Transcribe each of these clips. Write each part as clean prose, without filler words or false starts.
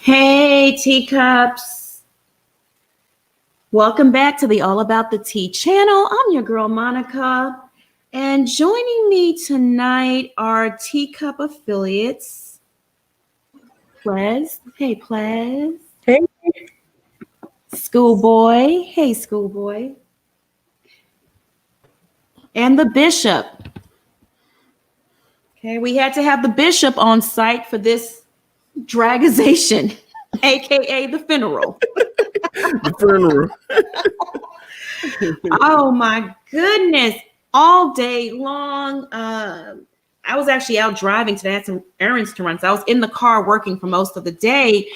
Hey, teacups. Welcome back to the All About the Tea channel. I'm your girl, Monica. And joining me tonight are teacup affiliates. Ples. Hey, Ples. Hey. Schoolboy. Hey, Schoolboy. And the bishop. Okay, we had to have the bishop on site for this dragization, aka the funeral. The funeral. Oh my goodness. All day long. I was actually out driving today. I had some errands to run. So I was in the car working for most of the day.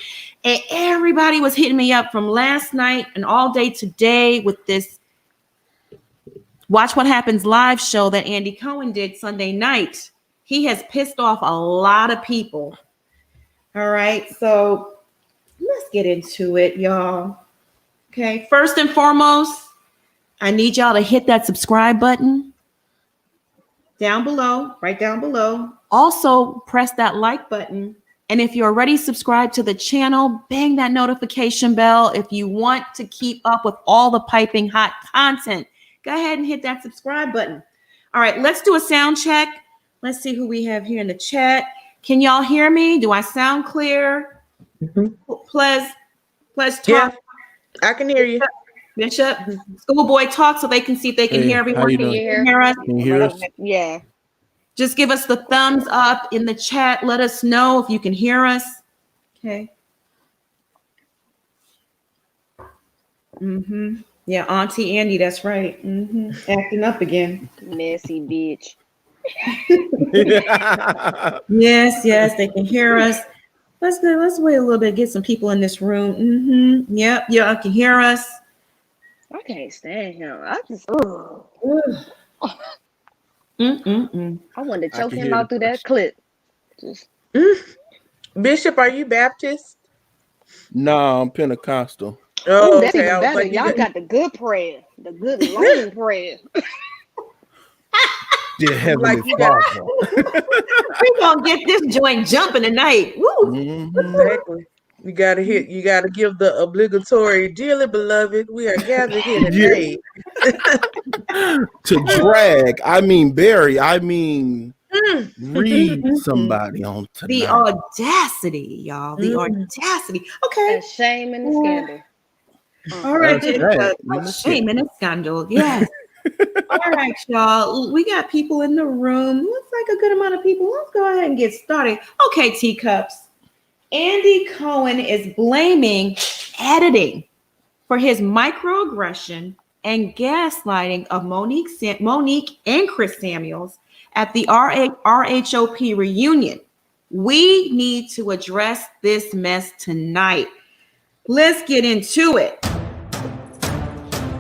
And everybody was hitting me up from last night and all day today with this Watch What Happens live show that Andy Cohen did Sunday night. He has pissed off a lot of people. All right. So let's get into it, y'all. Okay. First and foremost, I need y'all to hit that subscribe button down below, right down below. Also, press that like button. And if you're already subscribed to the channel, bang that notification bell. If you want to keep up with all the piping hot content, go ahead and hit that subscribe button. All right, let's do a sound check. Let's see who we have here in the chat. Can y'all hear me? Do I sound clear? Ples talk. Yeah, I can hear you. Bishop, Schoolboy, talk so they can see if they can hear everyone. Can you hear us? Can you hear us? Yeah. Just give us the thumbs up in the chat. Let us know if you can hear us. Okay. Yeah, Auntie Andy, that's right. Acting up again. Messy bitch. Yes, they can hear us. Let's wait a little bit, get some people in this room. Yep, I can hear us. I can't stand him. I just I wanted to choke him out through that clip. Just Bishop, are you Baptist? No, I'm Pentecostal. oh, that's even better. Y'all got the good prayer, the good long prayer. Dear Heavenly Father. We're gonna get this joint jumping tonight. Woo. Exactly. You gotta give the obligatory, dearly beloved, we are gathered here today. To drag, I mean bury, I mean read somebody on tonight. The audacity, y'all. The audacity. Okay. A shame and a scandal. All right, shame and a scandal. Yes. All right, y'all. We got people in the room. Looks like a good amount of people. Let's go ahead and get started. Okay, teacups. Andy Cohen is blaming editing for his microaggression and gaslighting of Monique and Chris Samuels at the RHOP reunion. We need to address this mess tonight. Let's get into it.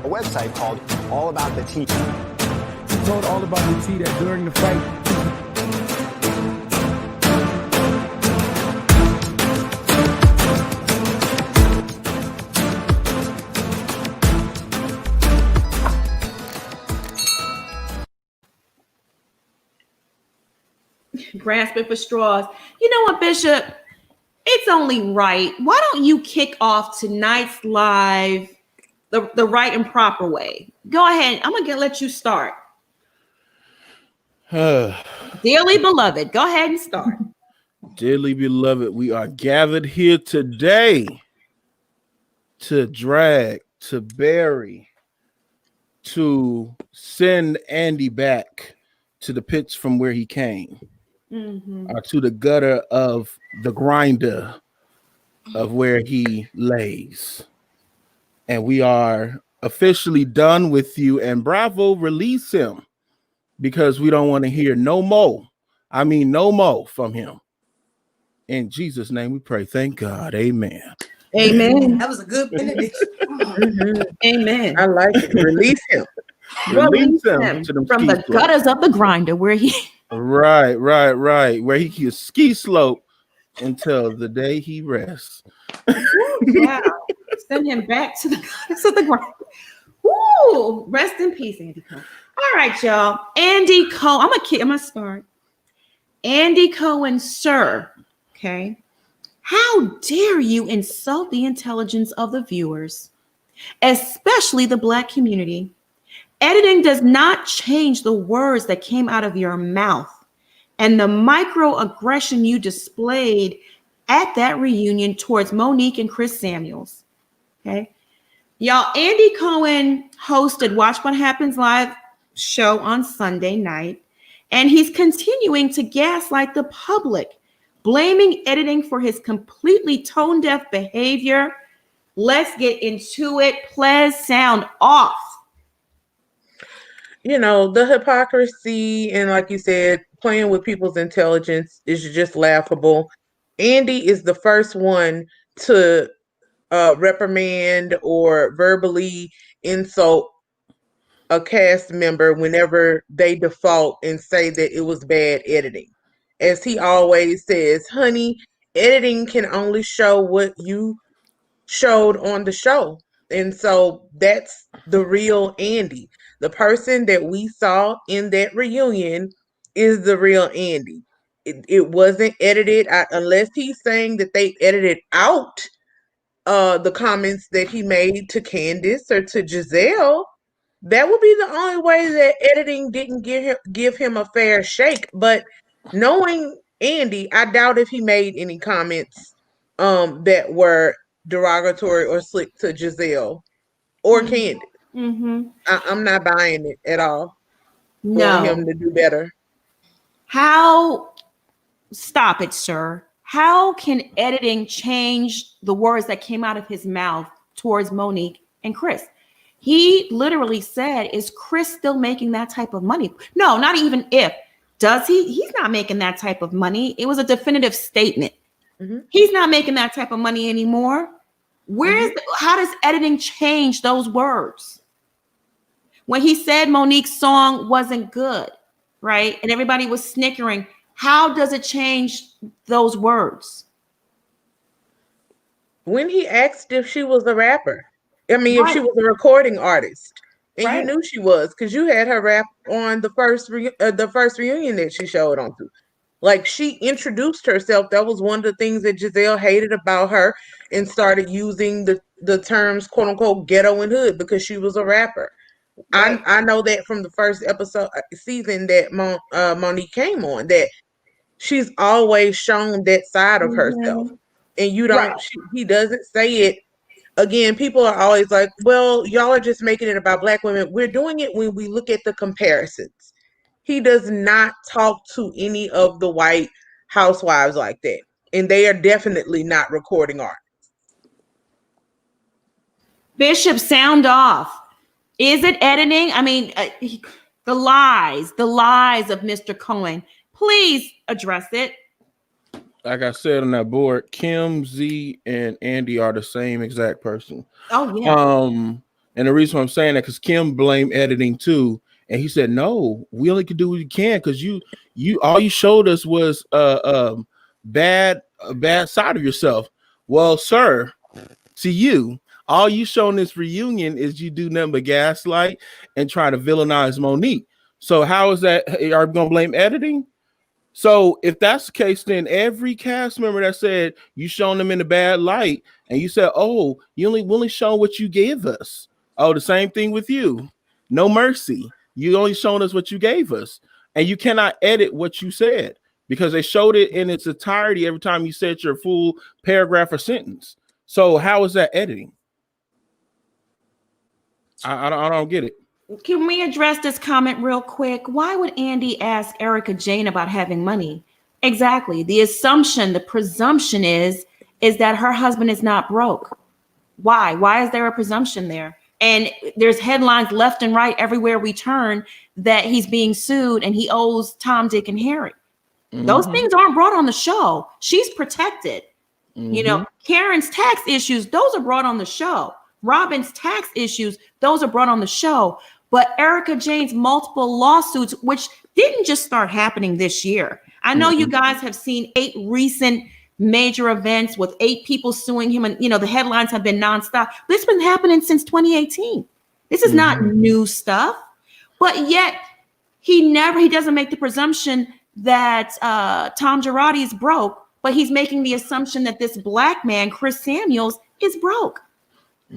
A website called All About the Tea. He told All About the Tea that during the fight, grasping for straws. You know what, Bishop? It's only right. Why don't you kick off tonight's live the right and proper way? Go ahead. I'm gonna let you start. Dearly beloved, go ahead and start. Dearly beloved, we are gathered here today to drag, to bury, to send Andy back to the pits from where he came. Or to the gutter of the grinder of where he lays. And we are officially done with you. And bravo, release him, because we don't want to hear no more. I mean, no more from him. In Jesus' name we pray. Thank God. Amen. Amen. That was a good benediction. Amen. I like it. Release him. Release him to them from the gutters of the grinder where he Right. Where he can ski slope until the day he rests. Wow. Send him back to the gutters of the grinder. Woo! Rest in peace, Andy Cohen. All right, y'all. Andy Cohen. I'm gonna start. Andy Cohen, sir. Okay. How dare you insult the intelligence of the viewers, especially the Black community? Editing does not change the words that came out of your mouth and the microaggression you displayed at that reunion towards Monique and Chris Samuels. Okay. Y'all, Andy Cohen hosted Watch What Happens Live show on Sunday night, and he's continuing to gaslight the public, blaming editing for his completely tone-deaf behavior. Let's get into it. Please sound off. You know, the hypocrisy and, like you said, playing with people's intelligence is just laughable. Andy is the first one to reprimand or verbally insult a cast member whenever they default and say that it was bad editing. As he always says, honey, editing can only show what you showed on the show. And so that's the real Andy. The person that we saw in that reunion is the real Andy. It wasn't edited, unless he's saying that they edited out the comments that he made to Candace or to Giselle. That would be the only way that editing didn't give him a fair shake. But knowing Andy, I doubt if he made any comments that were derogatory or slick to Giselle or Candace. Mm-hmm. I'm not buying it at all No. for him to do better. Stop it, sir. How can editing change the words that came out of his mouth towards Monique and Chris? He literally said, is Chris still making that type of money? No, not even if. Does he? He's not making that type of money. It was a definitive statement. Mm-hmm. He's not making that type of money anymore. How does editing change those words? When he said Monique's song wasn't good, right? And everybody was snickering. How does it change those words? When he asked if she was a rapper, if she was a recording artist, and you knew she was because you had her rap on the first reunion that she showed on to. Like, she introduced herself. That was one of the things that Giselle hated about her and started using the terms quote unquote ghetto and hood because she was a rapper. Right. I know that from the first season that Monique came on, that she's always shown that side of herself. And you don't, he doesn't say it. Again, people are always like, well, y'all are just making it about Black women. We're doing it when we look at the comparisons. He does not talk to any of the white housewives like that. And they are definitely not recording artists. Bishop, sound off. Is it editing? I mean, the lies of Mr. Cohen. Please address it. Like I said on that board, Kim, Z, and Andy are the same exact person. Oh, yeah. And the reason why I'm saying that, because Kim blamed editing too. And he said, no, we only can do what we can because you all you showed us was a bad side of yourself. Well, sir, to you, all you show in this reunion is you do nothing but gaslight and try to villainize Monique. So how is that? Are we gonna blame editing? So if that's the case, then every cast member that said you shown them in a bad light and you said, oh, you only shown what you gave us. Oh, the same thing with you. No mercy. You only shown us what you gave us. And you cannot edit what you said because they showed it in its entirety every time you said your full paragraph or sentence. So how is that editing? I don't get it. Can we address this comment real quick? Why would Andy ask Erica Jane about having money? Exactly. The assumption, the presumption is that her husband is not broke. Why? Why is there a presumption there? And there's headlines left and right everywhere we turn that he's being sued and he owes Tom, Dick, and Harry. Mm-hmm. Those things aren't brought on the show. She's protected. Mm-hmm. You know, Karen's tax issues, those are brought on the show. Robin's tax issues, those are brought on the show. But Erica Jane's multiple lawsuits, which didn't just start happening this year. I know you guys have seen 8 recent major events with 8 people suing him. And, you know, the headlines have been nonstop. But it's been happening since 2018. This is not new stuff. But yet he doesn't make the presumption that Tom Girardi is broke. but he's making the assumption that this black man, Chris Samuels, is broke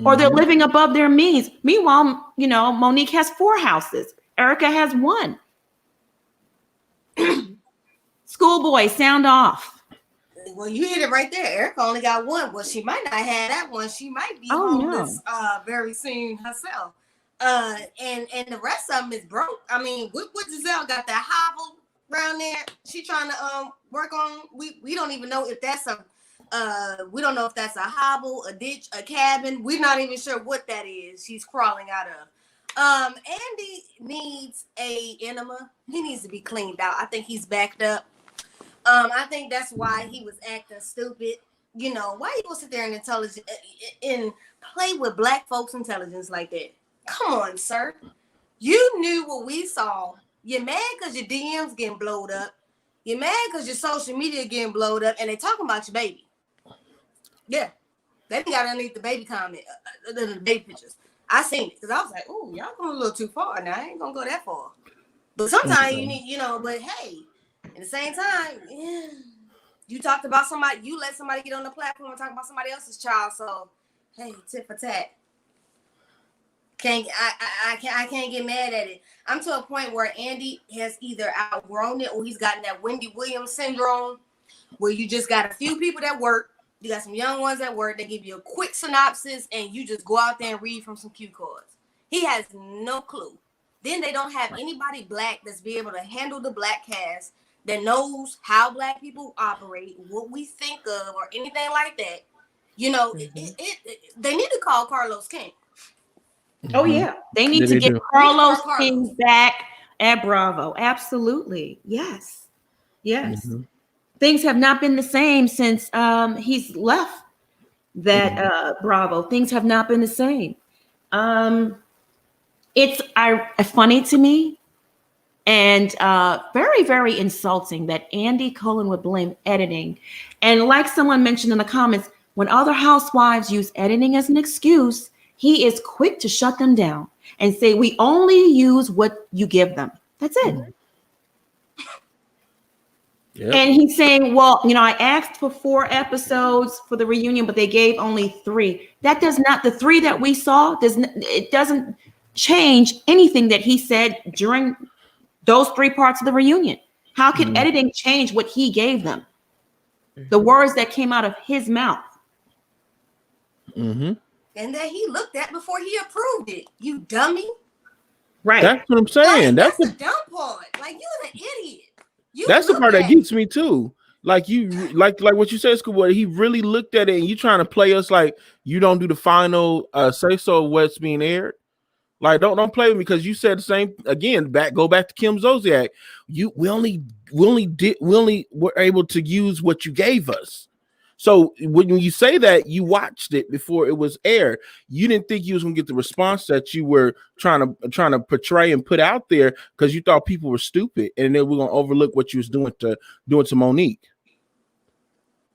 or they're living above their means. Meanwhile, you know, Monique has 4 houses. Erica has 1. Schoolboy, sound off. Well, you hit it right there. Erica only got 1. Well, she might not have that one. She might be homeless very soon herself. And the rest of them is broke. I mean, what Giselle got that hovel around there? She trying to work on. We don't even know if that's a we don't know if that's a hovel, a ditch, a cabin. We're not even sure what that is. She's crawling out of. Andy needs a enema. He needs to be cleaned out. I think he's backed up. I think that's why he was acting stupid. You know, why you gonna sit there and play with black folks' intelligence like that? Come on, sir. You knew what we saw. You're mad because your DMs getting blowed up. You're mad because your social media getting blowed up, and they talking about your baby. Yeah, they got underneath the baby comment, the baby pictures. I seen it because I was like, "Oh, y'all going a little too far now. I ain't gonna go that far." But sometimes you need, you know. But hey, at the same time, yeah, you talked about somebody. You let somebody get on the platform and talk about somebody else's child. So hey, tit for tat. I can't get mad at it. I'm to a point where Andy has either outgrown it or he's gotten that Wendy Williams syndrome, where you just got a few people that work. You got some young ones at work. They give you a quick synopsis, and you just go out there and read from some cue cards. He has no clue. Then they don't have anybody black that's be able to handle the black cast that knows how black people operate, what we think of, or anything like that. You know, they need to call Carlos King. Oh yeah, they need to get Carlos King back at Bravo. Absolutely, yes. Things have not been the same since he's left that Bravo. Things have not been the same. It's funny to me and very, very insulting that Andy Cohen would blame editing. And like someone mentioned in the comments, when other housewives use editing as an excuse, he is quick to shut them down and say, we only use what you give them. That's it. Yep. And he's saying, well, you know, I asked for 4 episodes for the reunion, but they gave only 3. That does not, the 3 that we saw, it doesn't change anything that he said during those 3 parts of the reunion. How can editing change what he gave them? The words that came out of his mouth. And that he looked at before he approved it. You dummy. Right. That's what I'm saying. Like, that's the dumb part. Like, you're an idiot. That's the part that gets me too. Like you, like what you said, Schoolboy. He really looked at it, and you trying to play us like you don't do the final say so of what's being aired. Like don't play with me because you said the same again. Go back to Kim Zolciak. We only were able to use what you gave us. So when you say that, you watched it before it was aired. You didn't think you was gonna get the response that you were trying to portray and put out there because you thought people were stupid, and then we're gonna overlook what you was doing to Monique.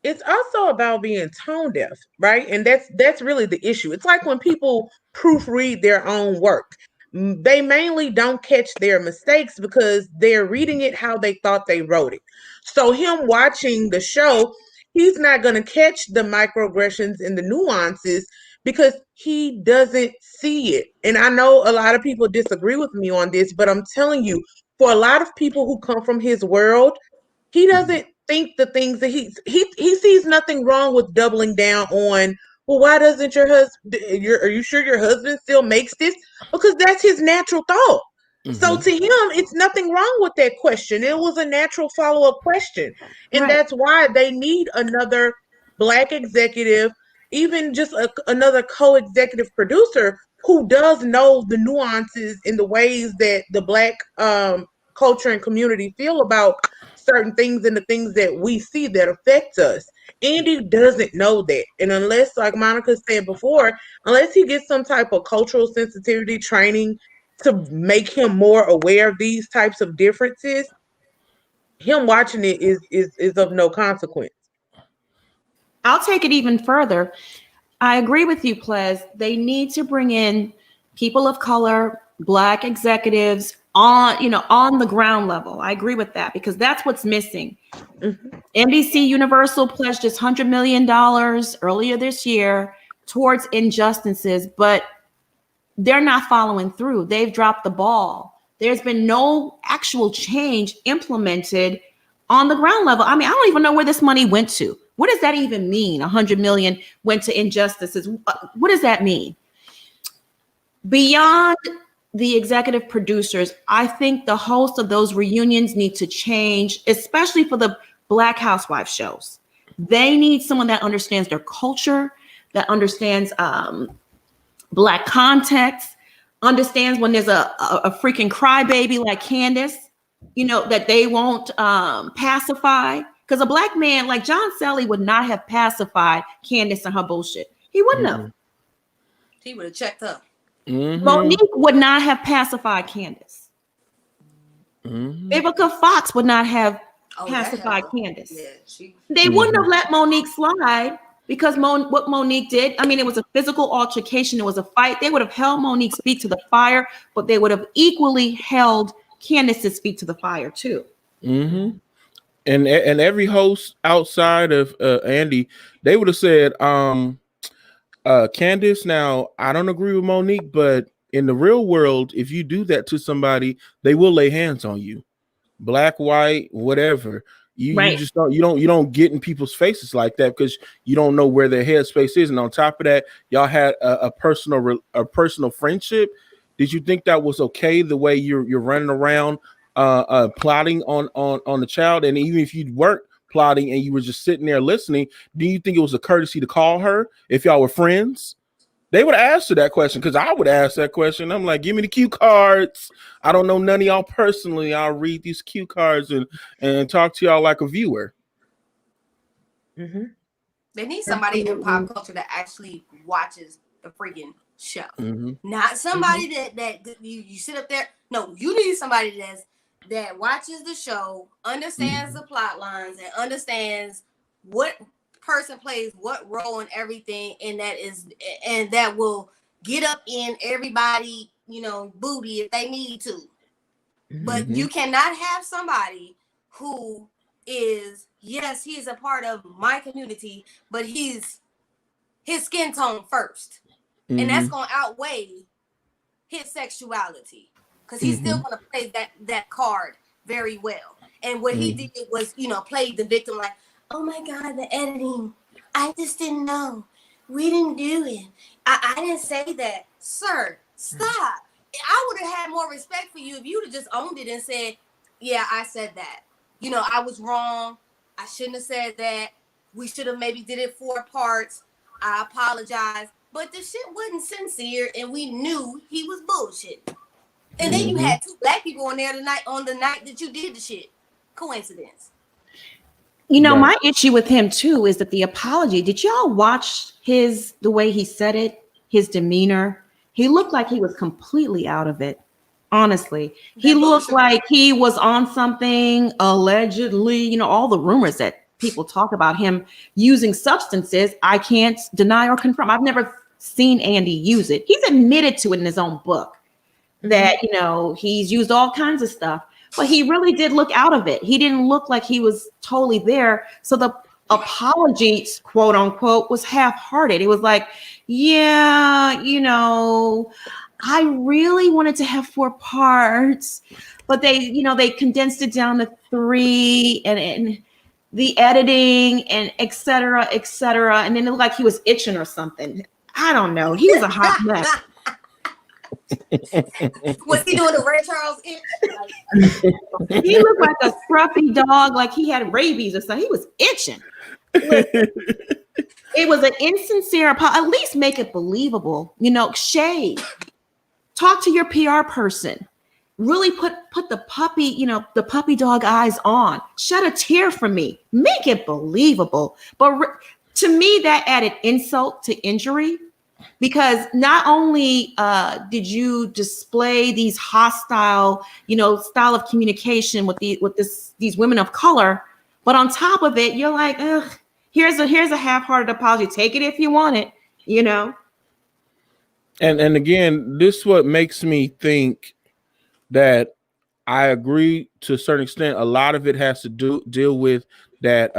It's also about being tone deaf, right? And that's really the issue. It's like when people proofread their own work. They mainly don't catch their mistakes because they're reading it how they thought they wrote it. So him watching the show, he's not going to catch the microaggressions and the nuances because he doesn't see it. And I know a lot of people disagree with me on this, but I'm telling you, for a lot of people who come from his world, he doesn't think the things that he sees nothing wrong with doubling down on, well, why doesn't your husband, are you sure your husband still makes this? Because that's his natural thought. So to him, it's nothing wrong with that question. It was a natural follow-up question. And that's why they need another Black executive, even just another co-executive producer who does know the nuances in the ways that the Black culture and community feel about certain things and the things that we see that affect us. Andy doesn't know that. And unless, like Monica said before, unless he gets some type of cultural sensitivity training to make him more aware of these types of differences, him watching it is of no consequence. I'll take it even further. I agree with you, Plez. They need to bring in people of color, Black executives, on the ground level. I agree with that because that's what's missing. NBC Universal pledged just $100 million earlier this year towards injustices, but they're not following through. They've dropped the ball. There's been no actual change implemented on the ground level. I mean, I don't even know where this money went to. What does that even mean? 100 million went to injustices. What does that mean? Beyond the executive producers, I think the host of those reunions need to change, especially for the Black housewife shows. They need someone that understands their culture, that understands Black context, understands when there's a freaking crybaby like Candace, that they won't pacify. Because a Black man like John Sally would not have pacified Candace and her bullshit. He wouldn't have. He would have checked up. Monique would not have pacified Candace. Vivica Fox would not have pacified Candace. Yeah, they wouldn't have let Monique slide because what Monique did, I mean, it was a physical altercation. It was a fight. They would have held Monique's feet to the fire, but they would have equally held Candace's feet to the fire too. And every host outside of Andy, they would have said, Candace, now I don't agree with Monique, but in the real world, if you do that to somebody, they will lay hands on you. Black, white, whatever. You just don't get in people's faces like that because you don't know where their headspace is. And on top of that, y'all had a personal friendship. Did you think that was okay? The way you're running around plotting on the child, and even if you weren't plotting and you were just sitting there listening, do you think it was a courtesy to call her if y'all were friends? They would have asked her that question because I would ask that question. I'm like, give me the cue cards. I don't know none of y'all personally. I'll read these cue cards and talk to y'all like a viewer. They need somebody in pop culture that actually watches the freaking show. Not somebody that you sit up there. No, you need somebody that watches the show, understands the plot lines, and understands what person plays what role and everything, and that will get up in everybody, booty if they need to. But you cannot have somebody who is, yes, he is a part of my community, but his skin tone first. And that's going to outweigh his sexuality because he's still going to play that card very well. And what he did was, played the victim like, oh my God, the editing. I just didn't know. We didn't do it. I didn't say that. Sir, stop. I would have had more respect for you if you would have just owned it and said, yeah, I said that. I was wrong. I shouldn't have said that. We should have maybe did it 4 parts. I apologize. But the shit wasn't sincere and we knew he was bullshit. And then you had 2 Black people on there on the night that you did the shit. Coincidence. My issue with him too is that the apology, did y'all watch the way he said it, his demeanor? He looked like he was completely out of it. Honestly, he looked like he was on something allegedly, all the rumors that people talk about him using substances. I can't deny or confirm. I've never seen Andy use it. He's admitted to it in his own book that, he's used all kinds of stuff. But he really did look out of it. He didn't look like he was totally there. So the apology, quote unquote, was half-hearted. It was like, yeah, I really wanted to have 4 parts, but they condensed it down to 3 and the editing and et cetera. And then it looked like he was itching or something. I don't know. He was a hot mess. Was he doing the Ray Charles itch? He looked like a scruffy dog, like he had rabies or something. He was itching. It was an insincere apology. At least make it believable. Shade. Talk to your PR person. Really put the puppy, the puppy dog eyes on. Shed a tear for me. Make it believable. But to me, that added insult to injury. Because not only did you display these hostile, style of communication with these women of color, but on top of it, you're like, ugh, here's a half-hearted apology. Take it if you want it, And again, this is what makes me think that I agree to a certain extent. A lot of it has to deal with that,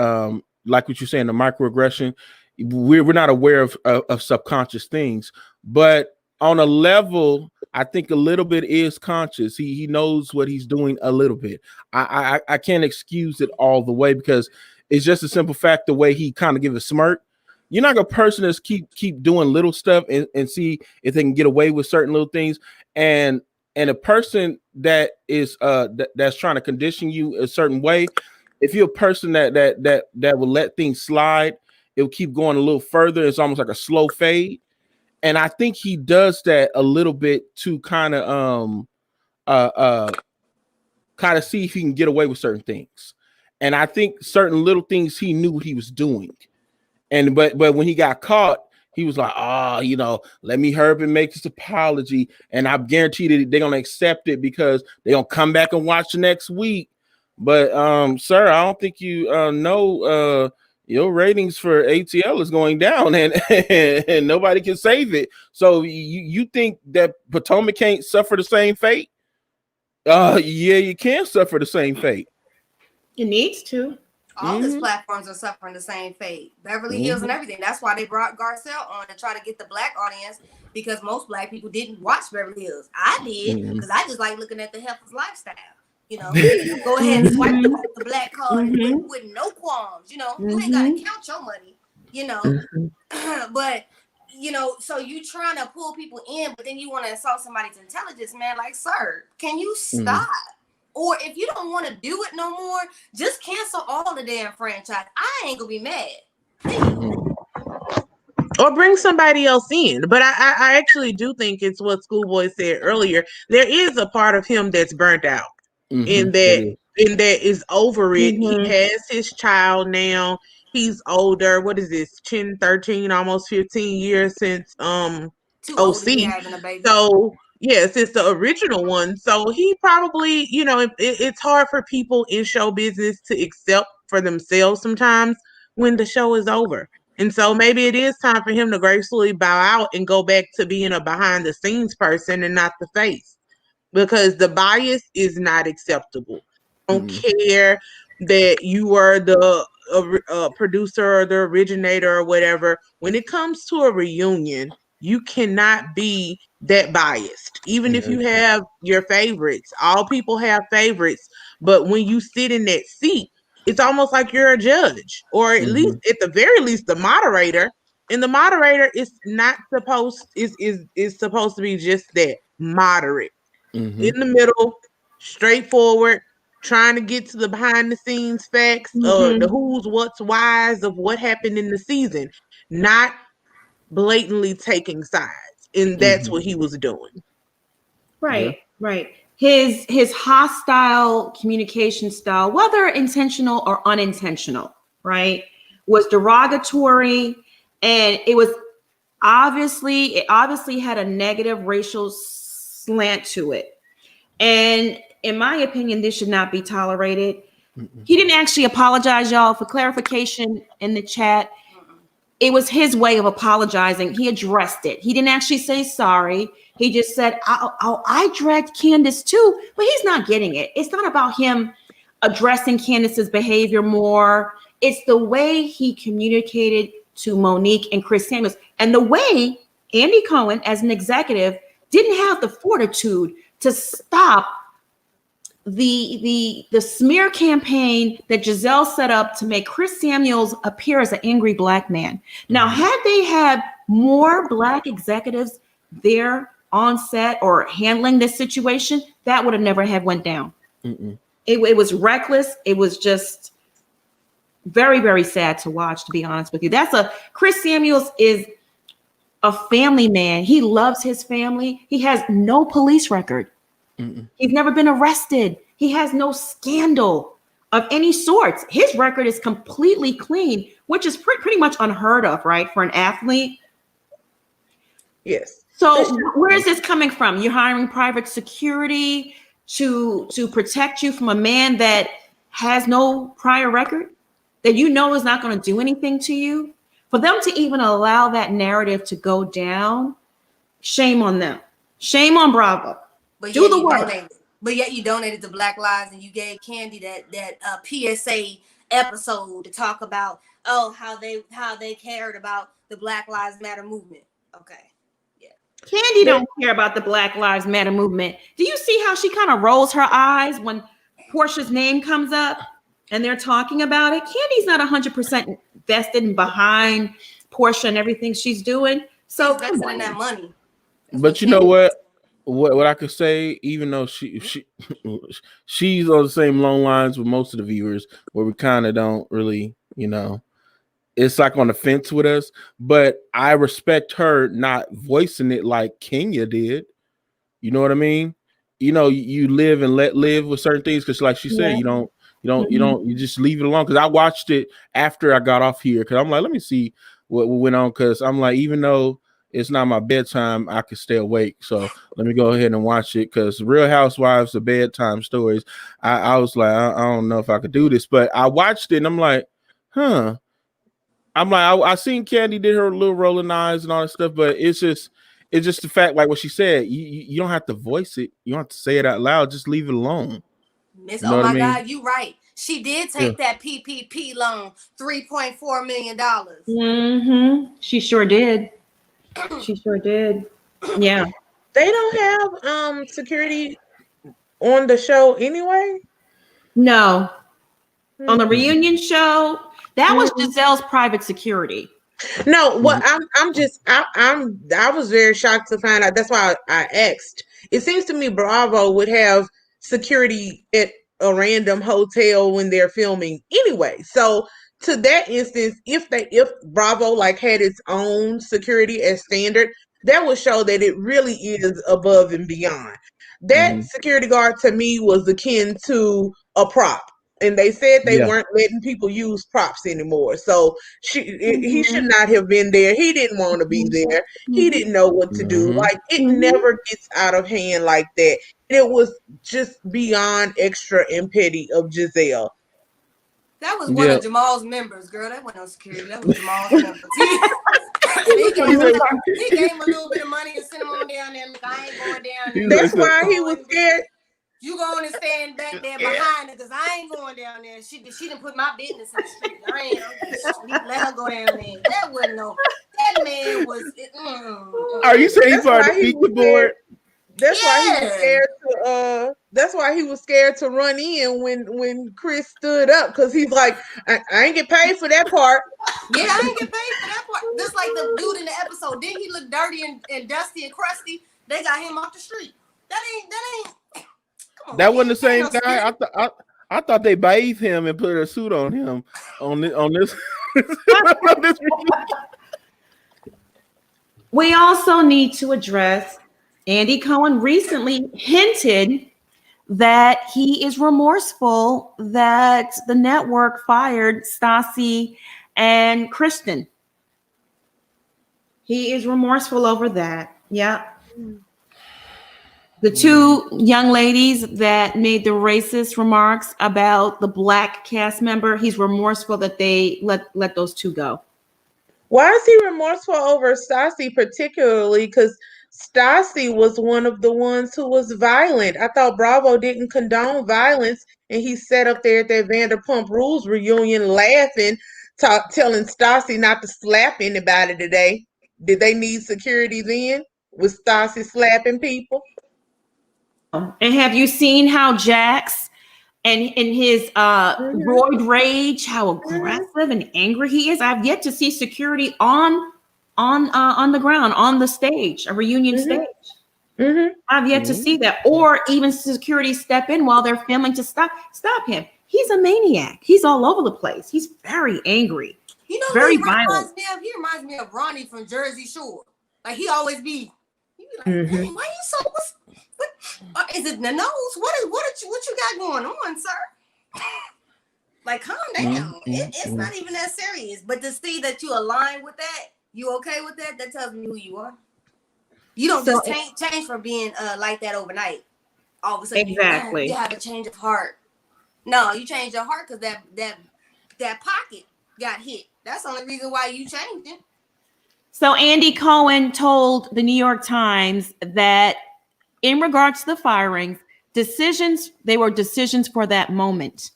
like what you're saying, the microaggression. We're not aware of subconscious things, but on a level, I think a little bit is conscious. He knows what he's doing a little bit. I can't excuse it all the way because it's just a simple fact the way he kind of give a smirk. You're not gonna person that's keep doing little stuff and see if they can get away with certain little things. And a person that is that's trying to condition you a certain way, if you're a person that will let things slide, it'll keep going a little further. It's almost like a slow fade. And I think he does that a little bit to kind of see if he can get away with certain things. And I think certain little things he knew what he was doing. And but when he got caught, he was like, let me hurry up and make this apology. And I guarantee that they're gonna accept it because they're gonna come back and watch the next week. But sir, I don't think you know your ratings for ATL is going down and nobody can save it. So you think that Potomac can't suffer the same fate? Yeah, you can suffer the same fate. It needs to. All his platforms are suffering the same fate. Beverly Hills and everything. That's why they brought Garcelle on to try to get the black audience, because most black people didn't watch Beverly Hills. I did, because I just like looking at the heifer's lifestyle. You know, go ahead and swipe the black card with no qualms. You know, you ain't got to count your money. You know, but you know, so you trying to pull people in, but then you want to insult somebody's intelligence, man. Like, sir, can you stop? Or if you don't want to do it no more, just cancel all the damn franchise. I ain't gonna be mad. Or bring somebody else in. But I actually do think it's what Schoolboy said earlier. There is a part of him that's burnt out. And that is over it. He has his child now. He's older. What is this? 10, 13, almost 15 years since OC. So yes, it's the original one. So he probably, you know, it's hard for people in show business to accept for themselves sometimes when the show is over. And so maybe it is time for him to gracefully bow out and go back to being a behind the scenes person and not the face, because the bias is not acceptable. I don't care that you were the producer or the originator or whatever. When it comes to a reunion, you cannot be that biased. Even if you have your favorites, all people have favorites. But when you sit in that seat, it's almost like you're a judge, or at least, at the very least, the moderator. And the moderator is not supposed is supposed to be just that, moderate, in the middle, straightforward, trying to get to the behind the scenes facts, the who's, what's, whys of what happened in the season, not blatantly taking sides. And that's what he was doing. Right. His hostile communication style, whether intentional or unintentional, right, was derogatory, and it obviously had a negative racial slant to it. And in my opinion, this should not be tolerated. He didn't actually apologize, y'all. For clarification in the chat, it was his way of apologizing. He addressed it. He didn't actually say sorry. He just said, I dragged Candace too, but he's not getting it. It's not about him addressing Candace's behavior more. It's the way he communicated to Monique and Chris Samuels, and the way Andy Cohen, as an executive, didn't have the fortitude to stop the smear campaign that Giselle set up to make Chris Samuels appear as an angry black man. Now, had they had more black executives there on set or handling this situation, that would have never have went down. It was reckless. It was just very, very sad to watch, to be honest with you. Chris Samuels is a family man. He loves his family. He has no police record. He's never been arrested. He has no scandal of any sorts. His record is completely clean, which is pretty much unheard of, right, for an athlete? Yes. So where is this coming from? You're hiring private security to protect you from a man that has no prior record, that you know is not going to do anything to you? For them to even allow that narrative to go down, shame on them. Shame on Bravo. But do the work. but yet you donated to Black Lives and you gave Candy that PSA episode to talk about how they cared about the Black Lives Matter movement. Okay. Yeah. Candy don't care about the Black Lives Matter movement. Do you see how she kind of rolls her eyes when Portia's name comes up and they're talking about it? Candy's not 100% vested and behind Portia and everything she's doing. So she's investing in that money. But you know what? What I could say, even though she's on the same long lines with most of the viewers, where we kind of don't really, it's like on the fence with us. But I respect her not voicing it like Kenya did. You know what I mean? You live and let live with certain things, because like she said, you just leave it alone. Because I watched it after I got off here, because I'm like, let me see what went on, because I'm like, even though it's not my bedtime, I could stay awake. So let me go ahead and watch it, because Real Housewives of bedtime stories. I was like, I don't know if I could do this, but I watched it and I'm like, huh. I'm like, I seen Candy did her little rolling eyes and all that stuff, but it's just the fact, like what she said, you don't have to voice it. You don't have to say it out loud. Just leave it alone. Miss, oh my God, you right. She did take that PPP loan, $3.4 million. Mm-hmm. She sure did. She sure did. Yeah. They don't have security on the show anyway? No. On the reunion show, that was Giselle's private security. No, what I was very shocked to find out. That's why I asked. It seems to me Bravo would have security at a random hotel when they're filming anyway. So to that instance, if Bravo like had its own security as standard, that would show that it really is above and beyond. That security guard to me was akin to a prop. And they said they weren't letting people use props anymore. So he should not have been there. He didn't want to be there. He didn't know what to do. Like, it never gets out of hand like that. It was just beyond extra and petty of Giselle. That was one of Jamal's members, girl. That wasn't no security. That was Jamal's members. He gave him a little bit of money and sent him on down there. Look, I ain't going down there. That's why he was scared. You go on and stand back there behind her, because I ain't going down there. She didn't put my business in the street. Let her go down there. That wasn't no. That man was. Are you saying he's part of the speaker board? That's why he was scared to. That's why he was scared to run in when Chris stood up, because he's like, I ain't get paid for that part. Yeah, I ain't get paid for that part. Just like the dude in the episode, didn't he look dirty and dusty and crusty? They got him off the street. That ain't. That wasn't the same guy. I thought they bathed him and put a suit on him on this. We also need to address Andy Cohen recently hinted that he is remorseful that the network fired Stassi and Kristen. He is remorseful over that. Yeah. The two young ladies that made the racist remarks about the black cast member, he's remorseful that they let those two go. Why is he remorseful over Stassi particularly? Because Stassi was one of the ones who was violent. I thought Bravo didn't condone violence, and he sat up there at that Vanderpump Rules reunion laughing, telling Stassi not to slap anybody today. Did they need security then? Was Stassi slapping people? And have you seen how Jax and in his roid rage, how aggressive and angry he is? I've yet to see security on the ground, on the stage, a reunion stage. I've yet to see that, or even security step in while they're filming to stop him. He's a maniac. He's all over the place. He's very angry. You know, very violent. He reminds me of Ronnie from Jersey Shore. Like, he always be like, why you so? What is it? The nose? What you got going on, sir? Like, calm down. It's not even that serious. But to see that you align with that, you okay with that? That tells me who you are. You don't just change from being like that overnight. All of a sudden, you have a change of heart. No, you change your heart because that pocket got hit. That's the only reason why you changed it. So Andy Cohen told the New York Times that in regards to the firings, decisions, they were decisions for that moment.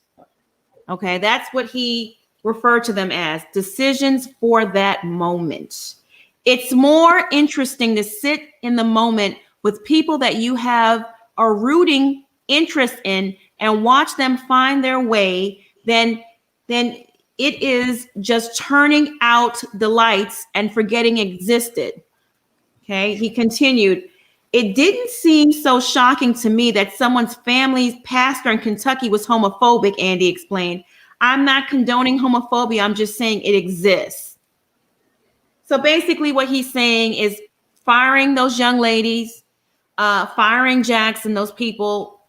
Okay, that's what he referred to them as, decisions for that moment. It's more interesting to sit in the moment with people that you have a rooting interest in and watch them find their way than it is just turning out the lights and forgetting existed. Okay, he continued, it didn't seem so shocking to me that someone's family's pastor in Kentucky was homophobic, Andy explained. I'm not condoning homophobia, I'm just saying it exists. So basically what he's saying is firing those young ladies, firing Jackson, those people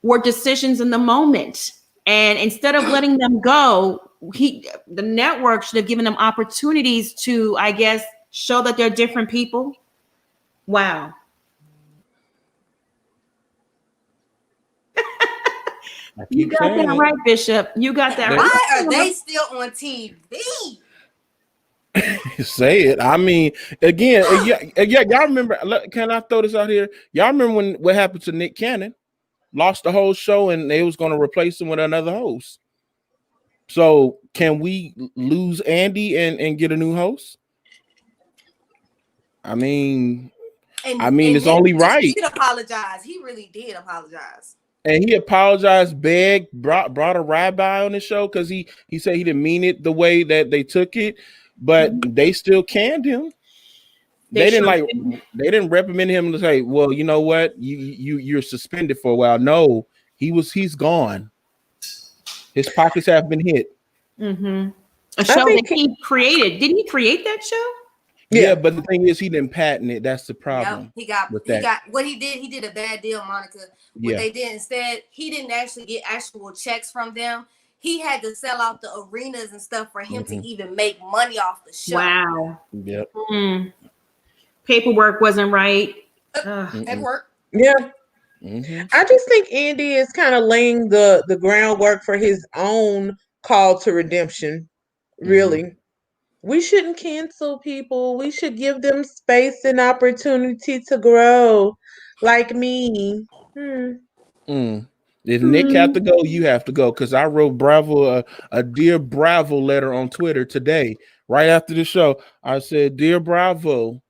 were decisions in the moment. And instead of letting them go, the network should have given them opportunities to, I guess, show that they're different people. Wow. You got that right, Bishop. You got that right. Why are they still on TV? Say it. I mean, again, y'all remember, can I throw this out here? Y'all remember what happened to Nick Cannon? Lost the whole show and they was going to replace him with another host. So can we lose Andy and get a new host? I mean, it's only right. He did apologize. He really did apologize. And he apologized, begged, brought a rabbi on the show because he said he didn't mean it the way that they took it, but they still canned him. They didn't reprimand him to say, well, you know what, you're suspended for a while. No, he's gone. His pockets have been hit. Mm-hmm. A show that he created. Didn't he create that show? Yeah, but the thing is, he didn't patent it. That's the problem. Yep, he got what he did. He did a bad deal, Monica. What they did instead, he didn't actually get actual checks from them. He had to sell out the arenas and stuff for him to even make money off the show. Wow. Yep. Paperwork wasn't right. Paperwork. Yeah. Mm-hmm. I just think Andy is kind of laying the groundwork for his own call to redemption. Really. We shouldn't cancel people. We should give them space and opportunity to grow, like me. If Nick have to go, you have to go. Because I wrote Bravo a Dear Bravo letter on Twitter today, right after the show. I said, Dear Bravo,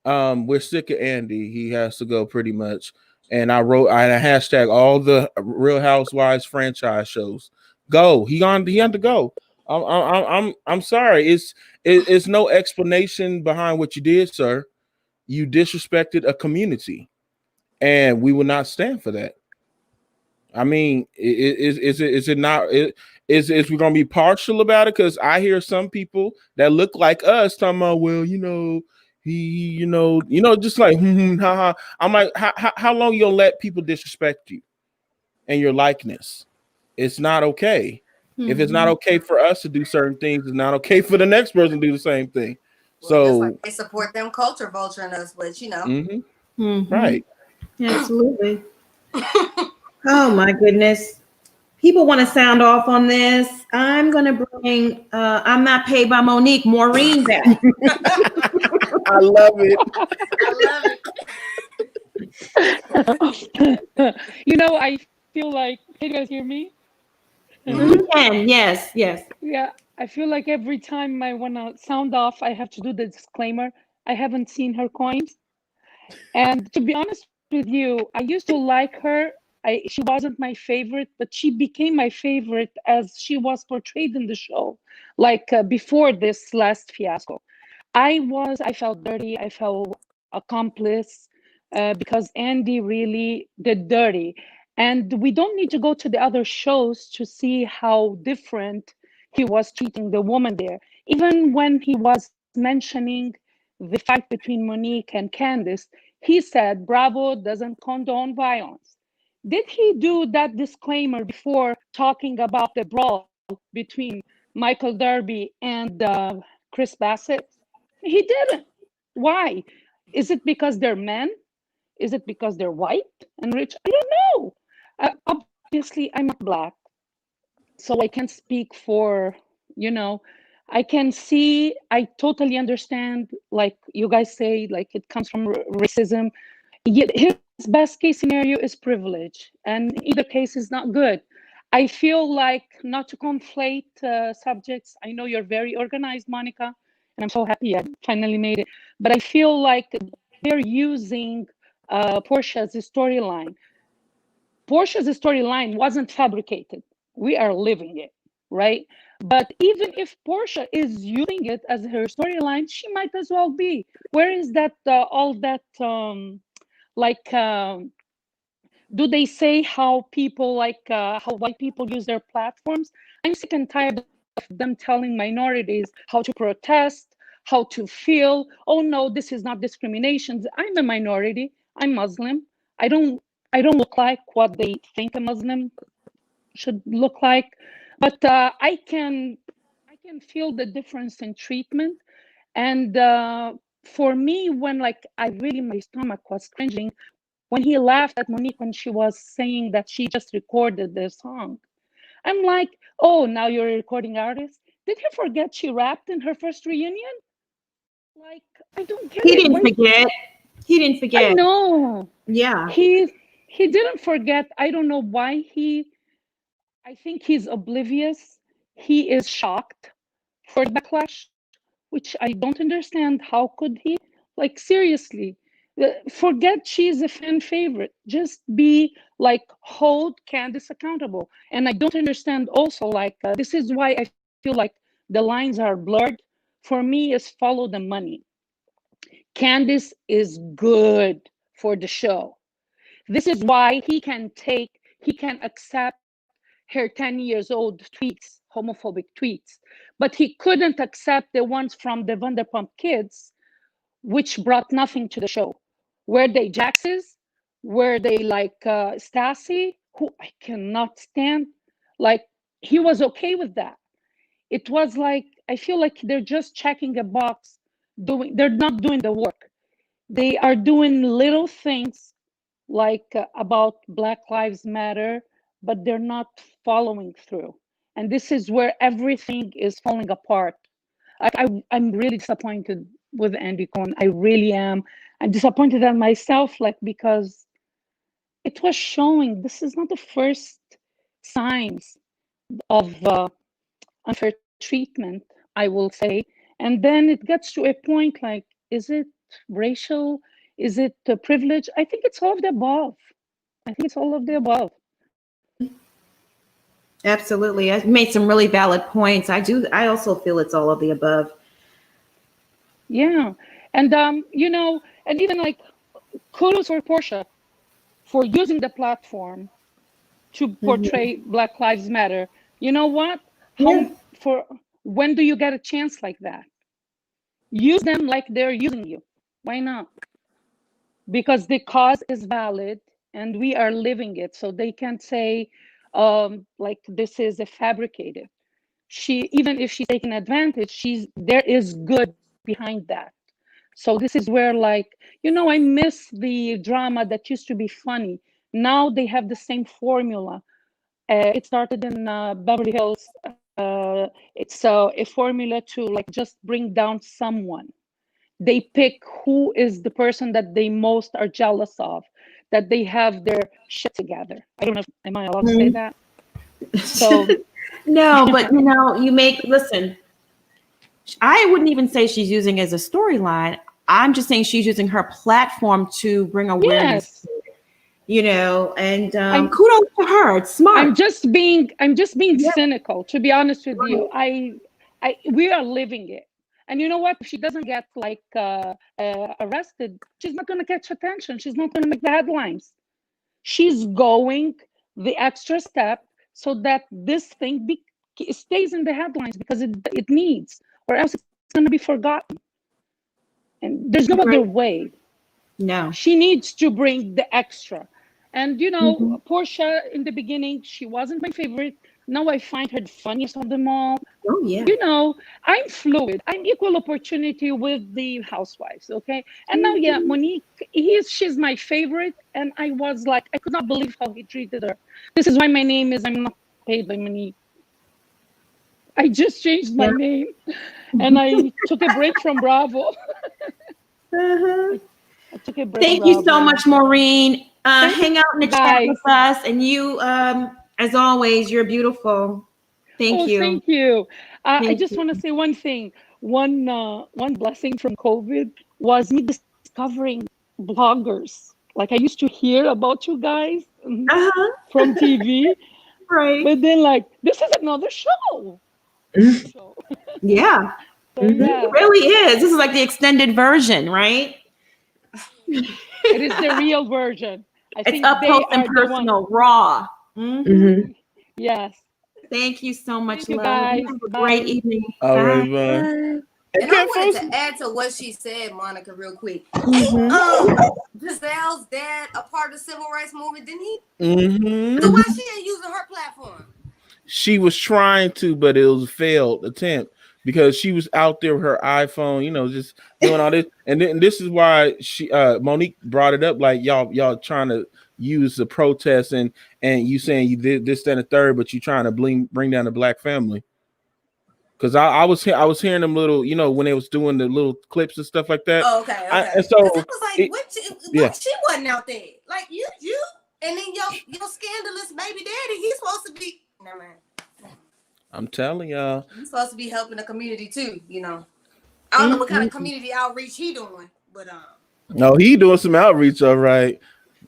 we're sick of Andy. He has to go pretty much. And I hashtag all the Real Housewives franchise shows. Go. He had to go. I'm sorry. It's no explanation behind what you did, sir. You disrespected a community, and we will not stand for that. I mean, is it not? Is we gonna be partial about it? Because I hear some people that look like us talking about, well, he, just like, haha. I'm like, how long you gonna let people disrespect you and your likeness? It's not okay. If it's not okay for us to do certain things, it's not okay for the next person to do the same thing. So like they support them culture vulturing us, but right. Absolutely. Oh my goodness. People want to sound off on this. I'm going to bring I'm Not Paid by Monique, Maureen back. I love it. I feel like, can you guys hear me? Yes. Yeah, I feel like every time I want to sound off, I have to do the disclaimer. I haven't seen her coins. And to be honest with you, I used to like her. She wasn't my favorite, but she became my favorite as she was portrayed in the show, before this last fiasco. I felt dirty. I felt accomplice because Andy really did dirty. And we don't need to go to the other shows to see how different he was treating the woman there. Even when he was mentioning the fight between Monique and Candice, he said Bravo doesn't condone violence. Did he do that disclaimer before talking about the brawl between Michael Darby and Chris Bassett? He didn't. Why? Is it because they're men? Is it because they're white and rich? I don't know. Obviously, I'm not Black, so I can't speak for, I can see, I totally understand, like you guys say, like it comes from racism. his best case scenario is privilege, and either case is not good. I feel like, not to conflate subjects. I know you're very organized, Monica, and I'm so happy I finally made it. But I feel like they're using Portia's storyline. Portia's storyline wasn't fabricated. We are living it, right? But even if Portia is using it as her storyline, she might as well be. Where is that all that like do they say how people like how white people use their platforms? I'm sick and tired of them telling minorities how to protest, how to feel. Oh no, this is not discrimination. I'm a minority. I'm Muslim. I don't look like what they think a Muslim should look like, but I can feel the difference in treatment. And for me, when like I really, my stomach was cringing when he laughed at Monique when she was saying that she just recorded the song. I'm like, oh, now you're a recording artist? Did he forget she rapped in her first reunion? Like, I don't get He it. didn't forget. He didn't forget. I know. Yeah. He didn't forget. I don't know why I think he's oblivious. He is shocked for the backlash, which I don't understand. How could he? Like, seriously, forget she's a fan favorite. Just be like, hold Candace accountable. And I don't understand also, like, this is why I feel like the lines are blurred. For me, is follow the money. Candace is good for the show. This is why he can accept her 10 years old tweets, homophobic tweets, but he couldn't accept the ones from the Vanderpump kids, which brought nothing to the show. Were they Jax's? Were they like Stassi, who I cannot stand? Like, he was okay with that. It was like, I feel like they're just checking a box, they're not doing the work. They are doing little things like about Black Lives Matter, but they're not following through. And this is where everything is falling apart. I'm really disappointed with Andy Cohen. I really am. I'm disappointed at myself, like, because it was showing this is not the first signs of unfair treatment, I will say. And then it gets to a point like, is it racial? Is it privilege? I think it's all of the above. I think it's all of the above. Absolutely. I made some really valid points. I also feel it's all of the above. Yeah. And you know, and even like kudos for Portia for using the platform to portray Black Lives Matter. You know what? For when do you get a chance like that? Use them like they're using you. Why not? Because the cause is valid and we are living it. So they can't say like this is a fabricated. Even if she's taking advantage, there is good behind that. So this is where, like, you know, I miss the drama that used to be funny. Now they have the same formula. It started in Beverly Hills. It's a formula to like just bring down someone. They pick who is the person that they most are jealous of, that they have their shit together. I don't know, am I allowed to say that? So no, but you know, listen, I wouldn't even say she's using it as a storyline. I'm just saying she's using her platform to bring awareness. Yes. You know, and kudos to her. It's smart. I'm just being cynical, to be honest with you. We are living it. And you know what? If she doesn't get like arrested, she's not going to catch attention. She's not going to make the headlines. She's going the extra step so that this thing stays in the headlines because it needs, or else it's going to be forgotten. And there's no other way. No. She needs to bring the extra. And you know, Portia in the beginning, she wasn't my favorite. Now I find her the funniest of them all. Oh yeah. You know, I'm fluid. I'm equal opportunity with the housewives. Okay. And now, yeah, Monique, she's my favorite. And I was like, I could not believe how he treated her. This is why my name is I'm not paid by Monique. I just changed my name and I took a break from Bravo. I took Okay, Thank you so much, Maureen. Hang out in the chat guys. with us, and you, as always, you're beautiful. Thank you. Thank you. I Thank just you. want to say one thing. One blessing from COVID was me discovering bloggers. Like, I used to hear about you guys from TV, Right. but then like, this is another show. Yeah. So, yeah. It really is. This is like the extended version, right? It is the real version. I It's think up they close are and the one. personal, raw. Yes. Thank you so much, Thank you, love. guys. Have a Bye. great evening. All right, Bye. Yvonne. And I wanted to add to what she said, Monica, real quick. Ain't Giselle's dad a part of the civil rights movement, didn't he? So why she ain't using her platform? She was trying to, but it was a failed attempt because she was out there with her iPhone, you know, just doing all this. And then this is why she Monique brought it up, like y'all trying to use the protest and you saying you did this, that, and the third, but you trying to bring down the black family. Because I was hearing them little, you know, when they was doing the little clips and stuff like that. Oh, okay. And so I was like, what she wasn't out there. Like you, and then your scandalous baby daddy, he's supposed to be. No man. I'm telling y'all, He's supposed to be helping the community too, you know. I don't know what kind of community outreach he doing, but no, he doing some outreach, all right.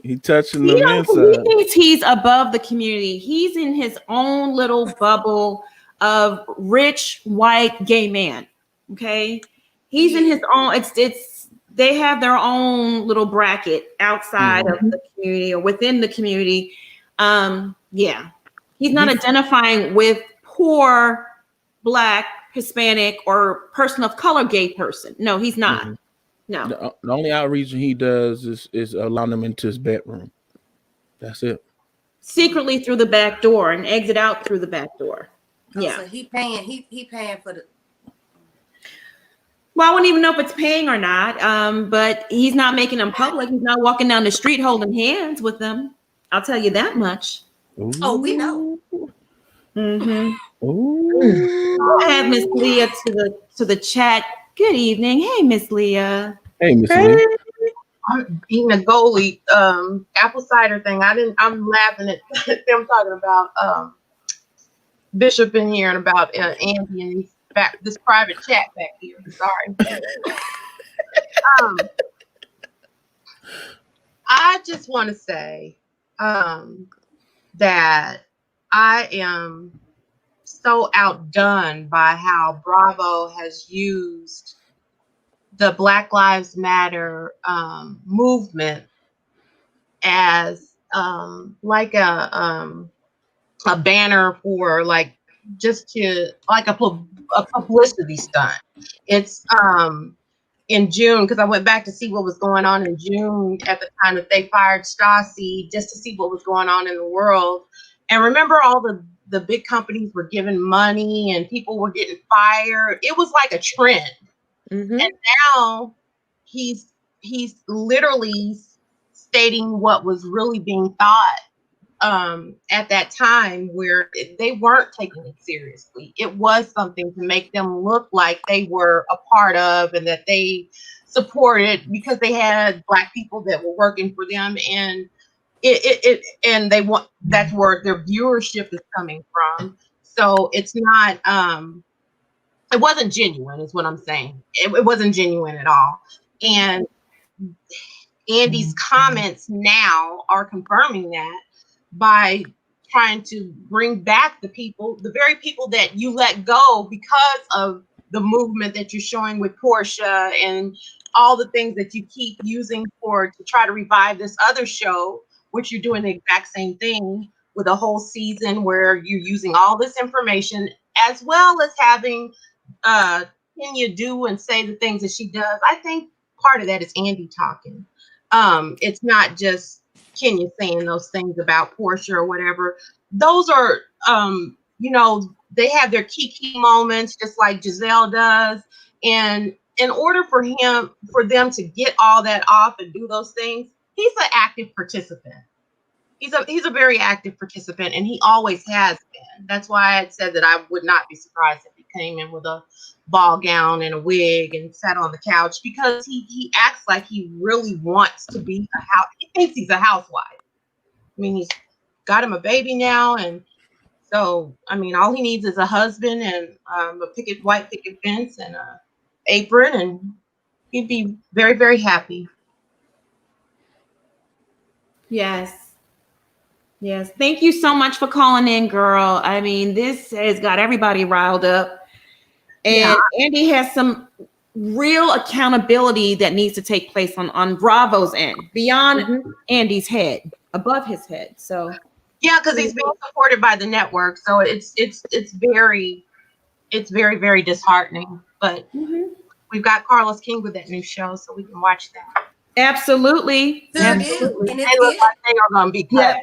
He touching them inside. He thinks he's above the community. He's in his own little bubble of rich white gay man. Okay, he's in his own. It's they have their own little bracket outside of the community or within the community. Yeah, he's not identifying with poor Black, Hispanic, or person of color gay person. No, he's not. No. The only outreach he does is allowing them into his bedroom. That's it. Secretly through the back door and exit out through the back door. Yeah. So he paying for the. Well, I wouldn't even know if it's paying or not. But he's not making them public. He's not walking down the street holding hands with them. I'll tell you that much. Ooh. Oh, we know. I'll add Miss Leah to the chat. Good evening. Hey, Miss Leah. Hey, Miss Leah. I'm eating a goalie apple cider thing. I'm laughing at them talking about Bishop in here and about Andy and this private chat back here. Sorry. I just want to say that I am so outdone by how Bravo has used the Black Lives Matter movement as like a banner for like just to like a publicity stunt. It's in June, because I went back to see what was going on in June at the time that they fired Stassi, just to see what was going on in the world. And remember, all the big companies were giving money and people were getting fired. It was like a trend. And now he's literally stating what was really being thought at that time, where they weren't taking it seriously. It was something to make them look like they were a part of and that they supported, because they had Black people that were working for them, and and they want, that's where their viewership is coming from. So it's not it wasn't genuine, is what I'm saying. It wasn't genuine at all. And Andy's comments now are confirming that by trying to bring back the very people that you let go because of the movement that you're showing with Portia and all the things that you keep using to try to revive this other show, which you're doing the exact same thing with a whole season where you're using all this information, as well as having Kenya do and say the things that she does. I think part of that is Andy talking. It's not just Kenya saying those things about Portia or whatever. Those are, they have their key moments, just like Giselle does. And in order for them to get all that off and do those things, he's an active participant. He's a very active participant, and he always has been. That's why I said that I would not be surprised if he came in with a ball gown and a wig and sat on the couch because he acts like he really wants to be he thinks he's a housewife. I mean, he's got him a baby now, and so I mean, all he needs is a husband and a white picket fence and a apron, and he'd be very, very happy. Yes. Yes. Thank you so much for calling in, girl. I mean, this has got everybody riled up. And Andy has some real accountability that needs to take place on Bravo's end, beyond Andy's head, above his head. So yeah, because he's being supported by the network. So it's very, very disheartening. But we've got Carlos King with that new show, so we can watch that. Absolutely. Absolutely. And they look like they are going to be cut.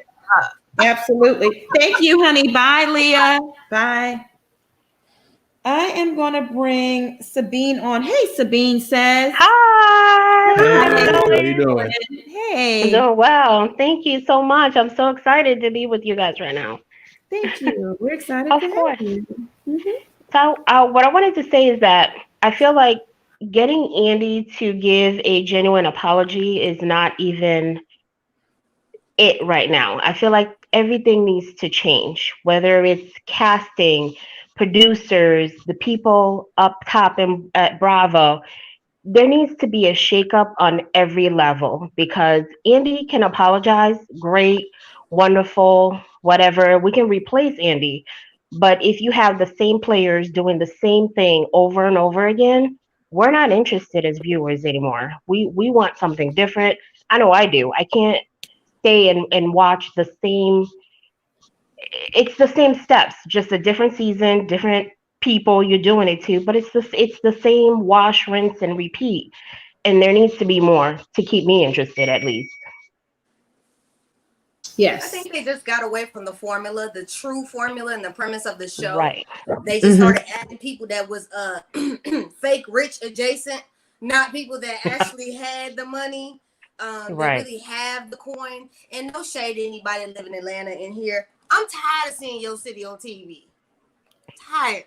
Absolutely. Thank you, honey. Bye, Leah. Bye. I am going to bring Sabine on. Hey, Sabine says. Hi. Hey, how you doing? Hey. I'm doing well. Thank you so much. I'm so excited to be with you guys right now. Thank you. We're excited Of to course. have you. So what I wanted to say is that I feel like getting Andy to give a genuine apology is not even it right now. I feel like everything needs to change, whether it's casting, producers, the people up top at Bravo. There needs to be a shakeup on every level because Andy can apologize, great, wonderful, whatever. We can replace Andy. But if you have the same players doing the same thing over and over again, we're not interested as viewers anymore. We want something different. I know I do. I can't stay and watch the same. It's the same steps, just a different season, different people you're doing it to, but it's the same wash, rinse, and repeat. And there needs to be more to keep me interested, at least. Yes. I think they just got away from the formula, the true formula and the premise of the show. Right. They just started adding people that was fake rich adjacent, not people that actually had the money, that really have the coin. And no shade to anybody living in Atlanta in here. I'm tired of seeing your city on TV. Tired.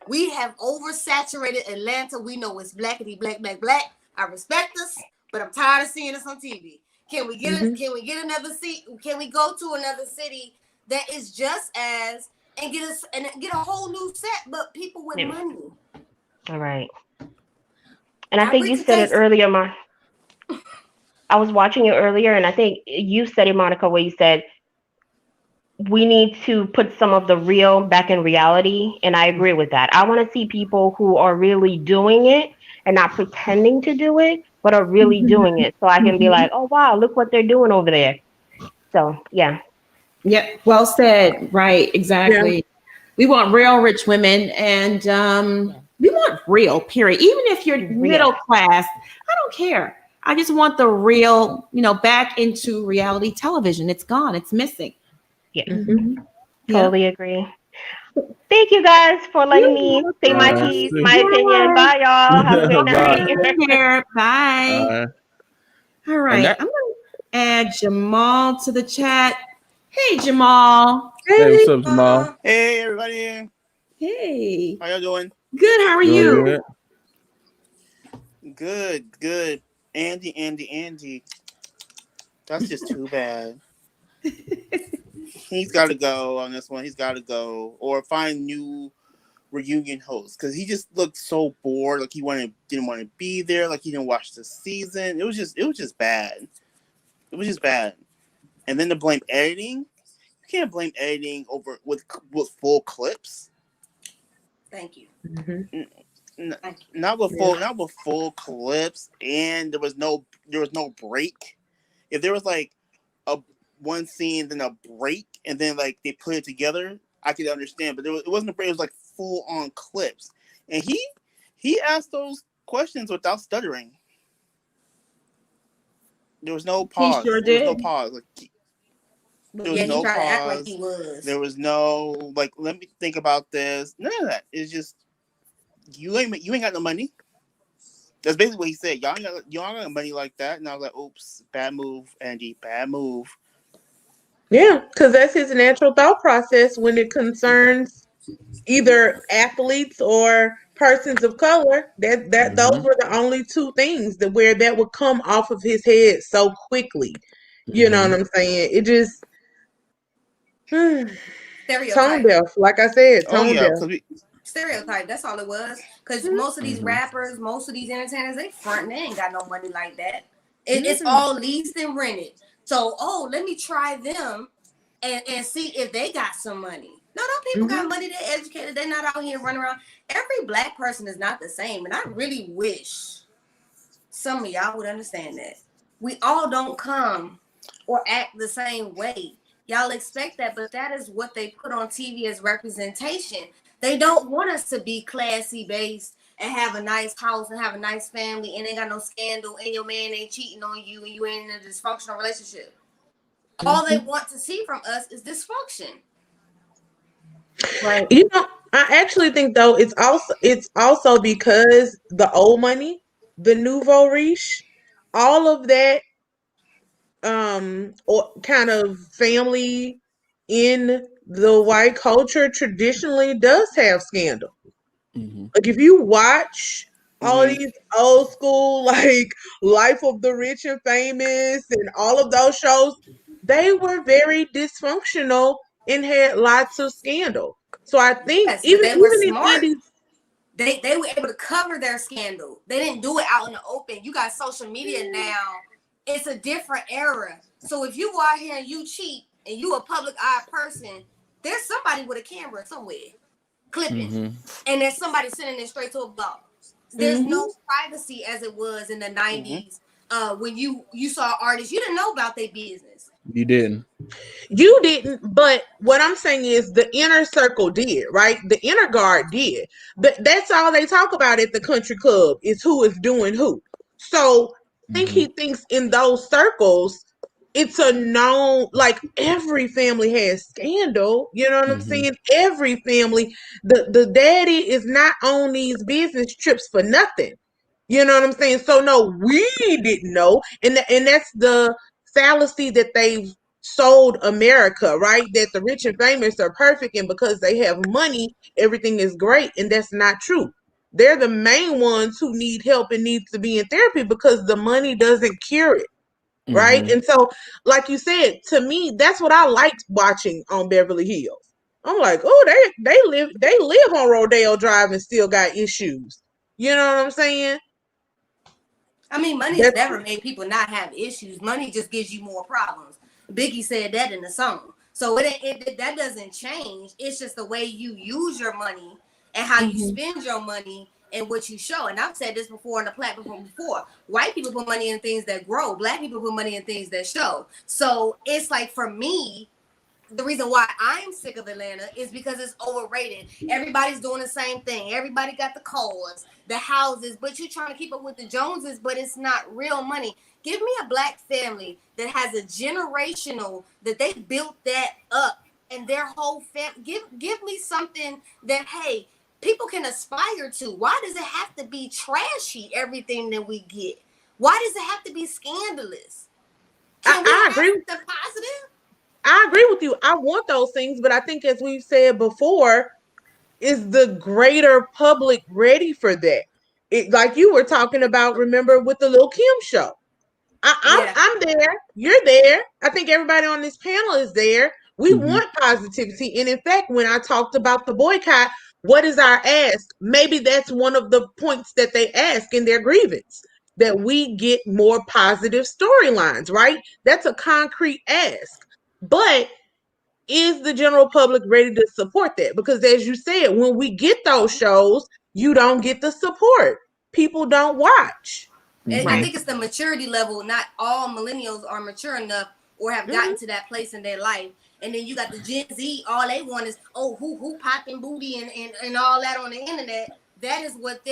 We have oversaturated Atlanta. We know it's blackity black. I respect us, but I'm tired of seeing us on TV. Can we get Can we get another seat? Can we go to another city that is just as and get a whole new set, but people with money? All right. And I think you said it earlier, I was watching it earlier, and I think you said it, Monica, where you said we need to put some of the real back in reality, and I agree with that. I want to see people who are really doing it and not pretending to do it, but are really doing it, so I can be like, oh wow, look what they're doing over there. So yeah. Yep. Well said. Right. Exactly. Yeah. We want real rich women, and we want real. Period. Even if you're middle class, I don't care. I just want the real, back into reality television. It's gone. It's missing. Yeah. Totally agree. Thank you guys for letting me say my piece, my opinion. Bye, y'all. Have a good night. Bye. All right. I'm going to add Jamal to the chat. Hey, Jamal. Hey, what's up, Jamal? Hey, everybody. Hey. How y'all doing? Good. How are you? Good. Andy. That's just too bad. He's got to go on this one. He's got to go or find new reunion hosts because he just looked so bored. Like he didn't want to be there. Like he didn't watch the season. It was just bad. It was just bad. And then to blame editing, you can't blame editing with full clips. Thank you. Not with full clips, and there was no break. If there was like a one scene, then a break, and then like they put it together, I could understand. But it wasn't a break. It was like full on clips, and he asked those questions without stuttering. There was no pause. He sure did. There was no pause. There was no pause. Act like he was. There was no like. Let me think about this. None of that. It's just you ain't got no money. That's basically what he said. Y'all ain't got money like that. And I was like, oops, bad move, Andy. Bad move. Yeah, because that's his natural thought process when it concerns either athletes or persons of color. Those were the only two things where that would come off of his head so quickly. You know what I'm saying? It just tone deaf. Like I said, tone deaf. Stereotype. That's all it was. Because most of these rappers, most of these entertainers, they front. They ain't got no money like that. It's all leased and rented. So, let me try them and see if they got some money. No, those people got money. They're educated. They're not out here running around. Every black person is not the same. And I really wish some of y'all would understand that. We all don't come or act the same way. Y'all expect that, but that is what they put on TV as representation. They don't want us to be classy based and have a nice house and have a nice family and ain't got no scandal and your man ain't cheating on you and you ain't in a dysfunctional relationship. All they want to see from us is dysfunction. Right. You know, I actually think though it's also because the old money, the nouveau riche, all of that or kind of family in the white culture traditionally does have scandal. Like if you watch all these old school like Life of the Rich and Famous and all of those shows, they were very dysfunctional and had lots of scandal. So I think even they were in smart. Andy's, they were able to cover their scandal. They didn't do it out in the open. You got social media now. It's a different era. So if you go out here and you cheat and you a public eye person, there's somebody with a camera somewhere clipping. And there's somebody sending it straight to a blog. There's no privacy as it was in the 90s. When you saw artists, you didn't know about their business. You didn't. You didn't, but what I'm saying is the inner circle did, right? The inner guard did. But that's all they talk about at the country club is who is doing who. So I think he thinks in those circles, it's a known, like every family has scandal. You know what I'm saying? Every family, the daddy is not on these business trips for nothing. You know what I'm saying? So no, we didn't know. And that's the fallacy that they've sold America, right? That the rich and famous are perfect and because they have money, everything is great. And that's not true. They're the main ones who need help and need to be in therapy because the money doesn't cure it. Right. And so, like you said, to me, that's what I liked watching on Beverly Hills. I'm like, oh, they live on Rodeo Drive and still got issues. You know what I'm saying? I mean, money has never made people not have issues. Money just gives you more problems. Biggie said that in the song. So that doesn't change. It's just the way you use your money and how you spend your money and what you show. And I've said this before on the platform before. White people put money in things that grow. Black people put money in things that show. So it's like, for me, the reason why I'm sick of Atlanta is because it's overrated. Everybody's doing the same thing. Everybody got the cars, the houses, but you're trying to keep up with the Joneses, but it's not real money. Give me a black family that has a generational, that they built that up and their whole family. Give me something that, hey, people can aspire to. Why does it have to be trashy, everything that we get? Why does it have to be scandalous? I agree with the positive. I agree with you. I want those things, but I think, as we've said before, is the greater public ready for that? It, like you were talking about, remember, with the Lil' Kim show. I'm there. You're there. I think everybody on this panel is there. We want positivity. And in fact, when I talked about the boycott, what is our ask? Maybe that's one of the points that they ask in their grievance, that we get more positive storylines, right? That's a concrete ask. But is the general public ready to support that? Because as you said, when we get those shows, you don't get the support. People don't watch. I think it's the maturity level. Not all millennials are mature enough or have gotten to that place in their life. And then you got the Gen Z, all they want is, who popping booty and all that on the internet. That is what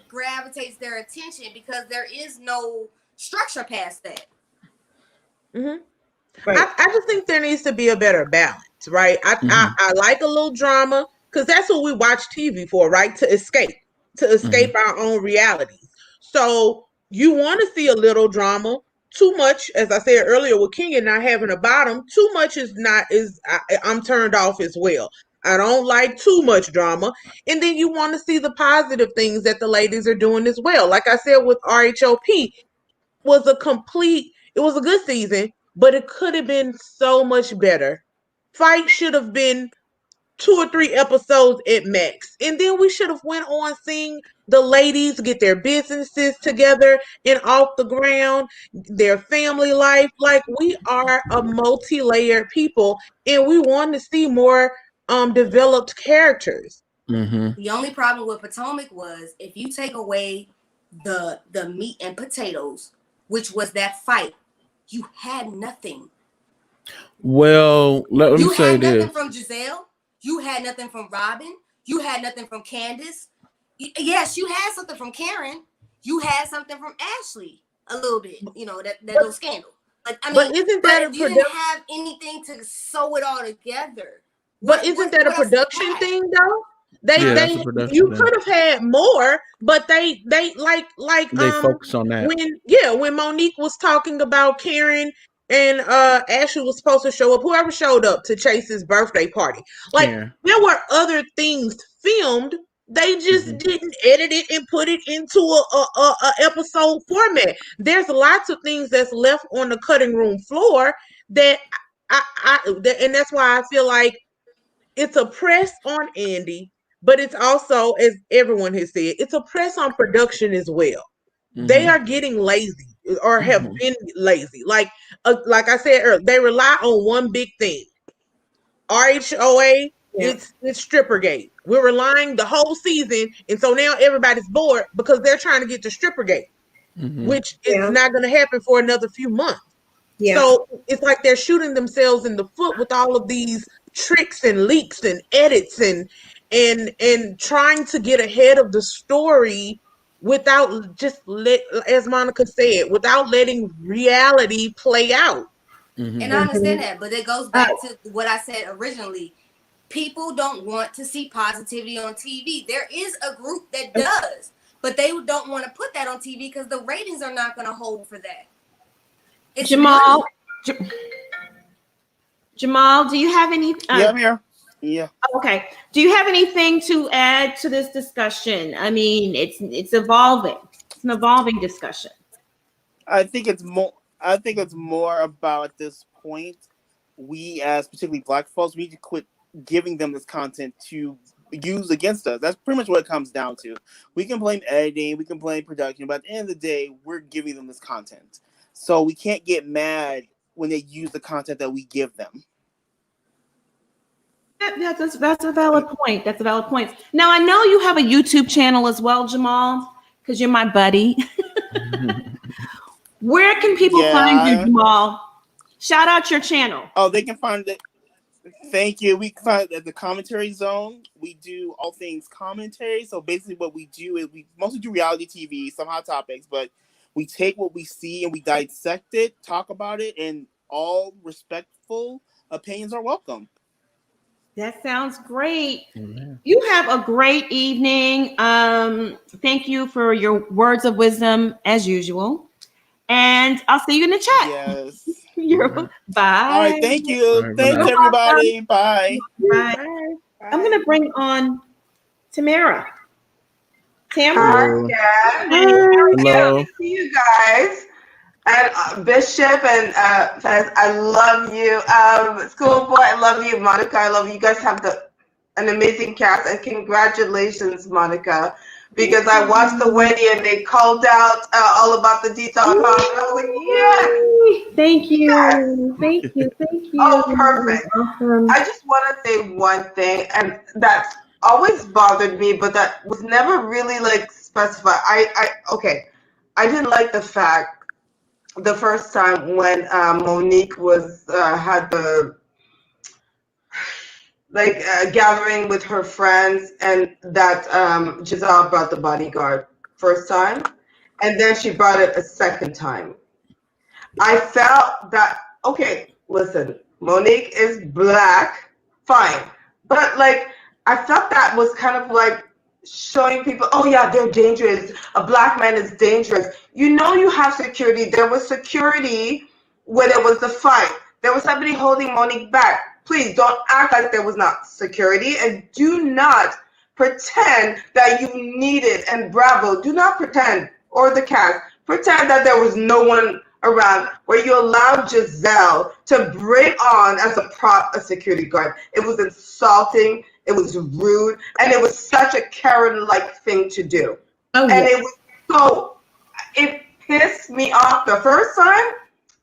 gravitates their attention, because there is no structure past that. I just think there needs to be a better balance, right? I like a little drama, because that's what we watch TV for, right? To escape our own realities. So you want to see a little drama. Too much, as I said earlier, with Kenya not having a bottom, too much I'm turned off as well. I don't like too much drama. And then you want to see the positive things that the ladies are doing as well. Like I said with RHOP, it was a good season, but it could have been so much better. Fight should have been 2 or 3 episodes at max. And then we should have went on seeing the ladies get their businesses together and off the ground, their family life. Like, we are a multi-layered people and we want to see more developed characters. Mm-hmm. The only problem with Potomac was if you take away the meat and potatoes, which was that fight, you had nothing. Well, let me say this. You had nothing from Giselle. You had nothing from Robin. You had nothing from Candace. Yes, you had something from Karen. You had something from Ashley a little bit, that little scandal. But isn't that you didn't have anything to sew it all together. But isn't that a production thing though? You could have had more, but they focus on that. When Monique was talking about Karen and Ashley was supposed to show up, whoever showed up to Chase's birthday party. Like, there were other things filmed. They just didn't edit it and put it into a episode format. There's lots of things that's left on the cutting room floor that and that's why I feel like it's a press on Andy, but it's also, as everyone has said, it's a press on production as well. They are getting lazy or have been lazy. Like I said earlier, they rely on one big thing. RHOA, it's Strippergate. We're relying the whole season, and so now everybody's bored because they're trying to get to Strippergate, which is not going to happen for another few months. Yeah. So it's like they're shooting themselves in the foot with all of these tricks and leaks and edits and trying to get ahead of the story without as Monica said, without letting reality play out. And I understand that, but it goes back to what I said originally. People don't want to see positivity on TV. There is a group that does, but they don't want to put that on TV because the ratings are not going to hold for that. It's Jamal, do you have any? Yeah, I'm here. Yeah. Okay. Do you have anything to add to this discussion? I mean, it's evolving. It's an evolving discussion. I think it's more about, at this point, we as particularly Black folks, we need to quit giving them this content to use against us. That's pretty much what it comes down to. We can blame editing, we can blame production, but at the end of the day, we're giving them this content. So we can't get mad when they use the content that we give them. That's a valid point. That's a valid point. Now, I know you have a YouTube channel as well, Jamal, because you're my buddy. Where can people find you, Jamal? Shout out your channel. Oh, they can find it. Thank you. We can find it at the Commentary Zone. We do all things commentary. So basically what we do is we mostly do reality TV, some hot topics, but we take what we see and we dissect it, talk about it, and all respectful opinions are welcome. That sounds great. Mm-hmm. You have a great evening. Thank you for your words of wisdom as usual. And I'll see you in the chat. Yes. Bye. All right. Thank you. Right, thanks, everybody. Bye. Bye. I'm going to bring on Tamara. Hello. Hello. Good to see you guys. And Bishop and Fez, I love you. Schoolboy, I love you. Monica, I love you. You guys have an amazing cast, and congratulations, Monica, because I watched the wedding and they called out all about the detail. And I was like, yeah. Thank you. Yes. Thank you. Oh, perfect. Awesome. I just want to say one thing, and that's always bothered me, but that was never really specified. I didn't like the fact the first time when Monique was had the gathering with her friends, and that Giselle brought the bodyguard first time, and then she brought it a second time. I felt that, okay, listen, Monique is Black, fine, but I felt that was kind of showing people, oh yeah, they're dangerous. A Black man is dangerous. You have security. There was security when it was the fight. There was somebody holding Monique back. please don't act like there was not security, and do not pretend that you needed, and Bravo, do not pretend, or the cast, pretend that there was no one around where you allowed Giselle to bring on as a prop a security guard. It was insulting, it was rude, and it was such a Karen-like thing to do. Oh, and yeah. it was so, it pissed me off the first time,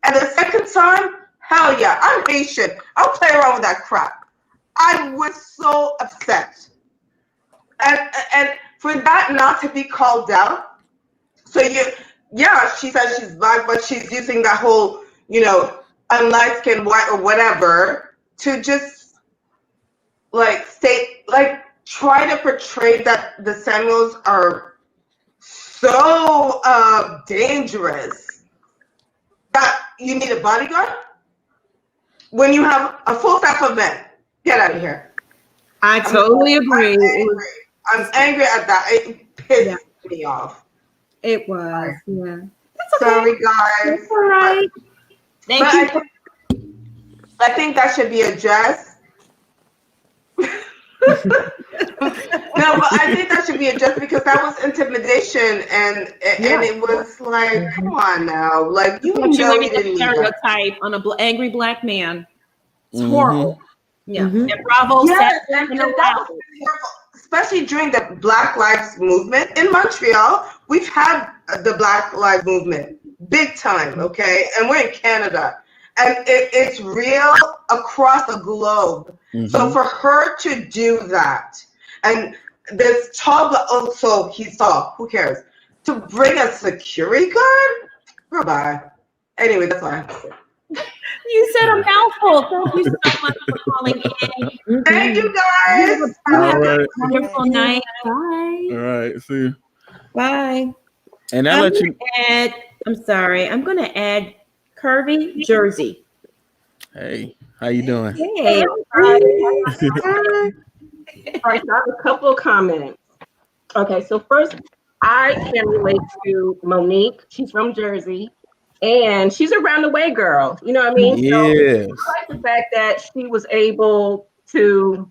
and the second time, hell yeah, I'm Haitian. I'll play around with that crap. I was so upset. And for that not to be called out, so yeah, she says she's black, but she's using that whole, I'm light skinned, white, or whatever, to just try to portray that the Samuels are so dangerous that you need a bodyguard when you have a full staff of men. Get out of here. I totally agree. I'm angry at that. It pissed me off. It was, yeah. That's okay. Sorry, guys. That's all right. Thank you. I think that should be addressed. No, but I think that should be addressed because that was intimidation, and it was like, come on now, like you didn't stereotype on an angry black man. It's horrible. Yeah, and Bravo yes, and that was horrible, especially during the Black Lives Movement in Montreal. We've had the Black Lives Movement big time, okay, and we're in Canada. And it's real across the globe. So for her to do that, and this tall, also he's tall, who cares? To bring a security guard? Goodbye. Anyway, that's all I have to say. You said a mouthful. Thank you so much for calling in. Thank you, guys. Have a wonderful night. Bye. All right. See you. Bye. And I'll let you. I'm sorry. I'm going to add Curvy Jersey. Hey, how you doing? Hey. All right, so I have a couple of comments. Okay, so first, I can relate to Monique. She's from Jersey, and she's a round-the-way girl. You know what I mean? Yes. So I like the fact that she was able to,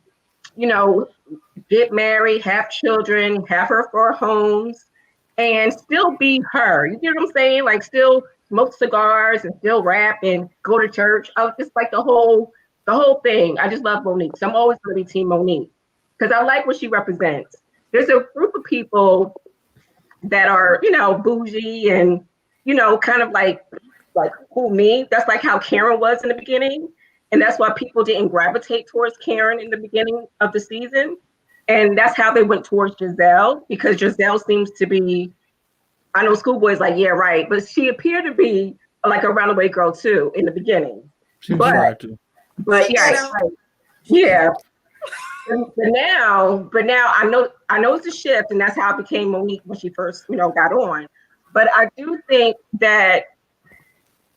get married, have children, have her 4 homes, and still be her. You get what I'm saying? Like, still smoke cigars and still rap and go to church. I was just like the whole thing. I just love Monique. So I'm always going to be Team Monique because I like what she represents. There's a group of people that are, bougie and, kind of like who me. That's like how Karen was in the beginning. And that's why people didn't gravitate towards Karen in the beginning of the season. And that's how they went towards Giselle, because Giselle seems to be, I know Schoolboy's like, yeah, right. But she appeared to be like a runaway girl too in the beginning. But yeah, right. Yeah. But now I know it's a shift, and that's how it became Monique when she first, got on. But I do think that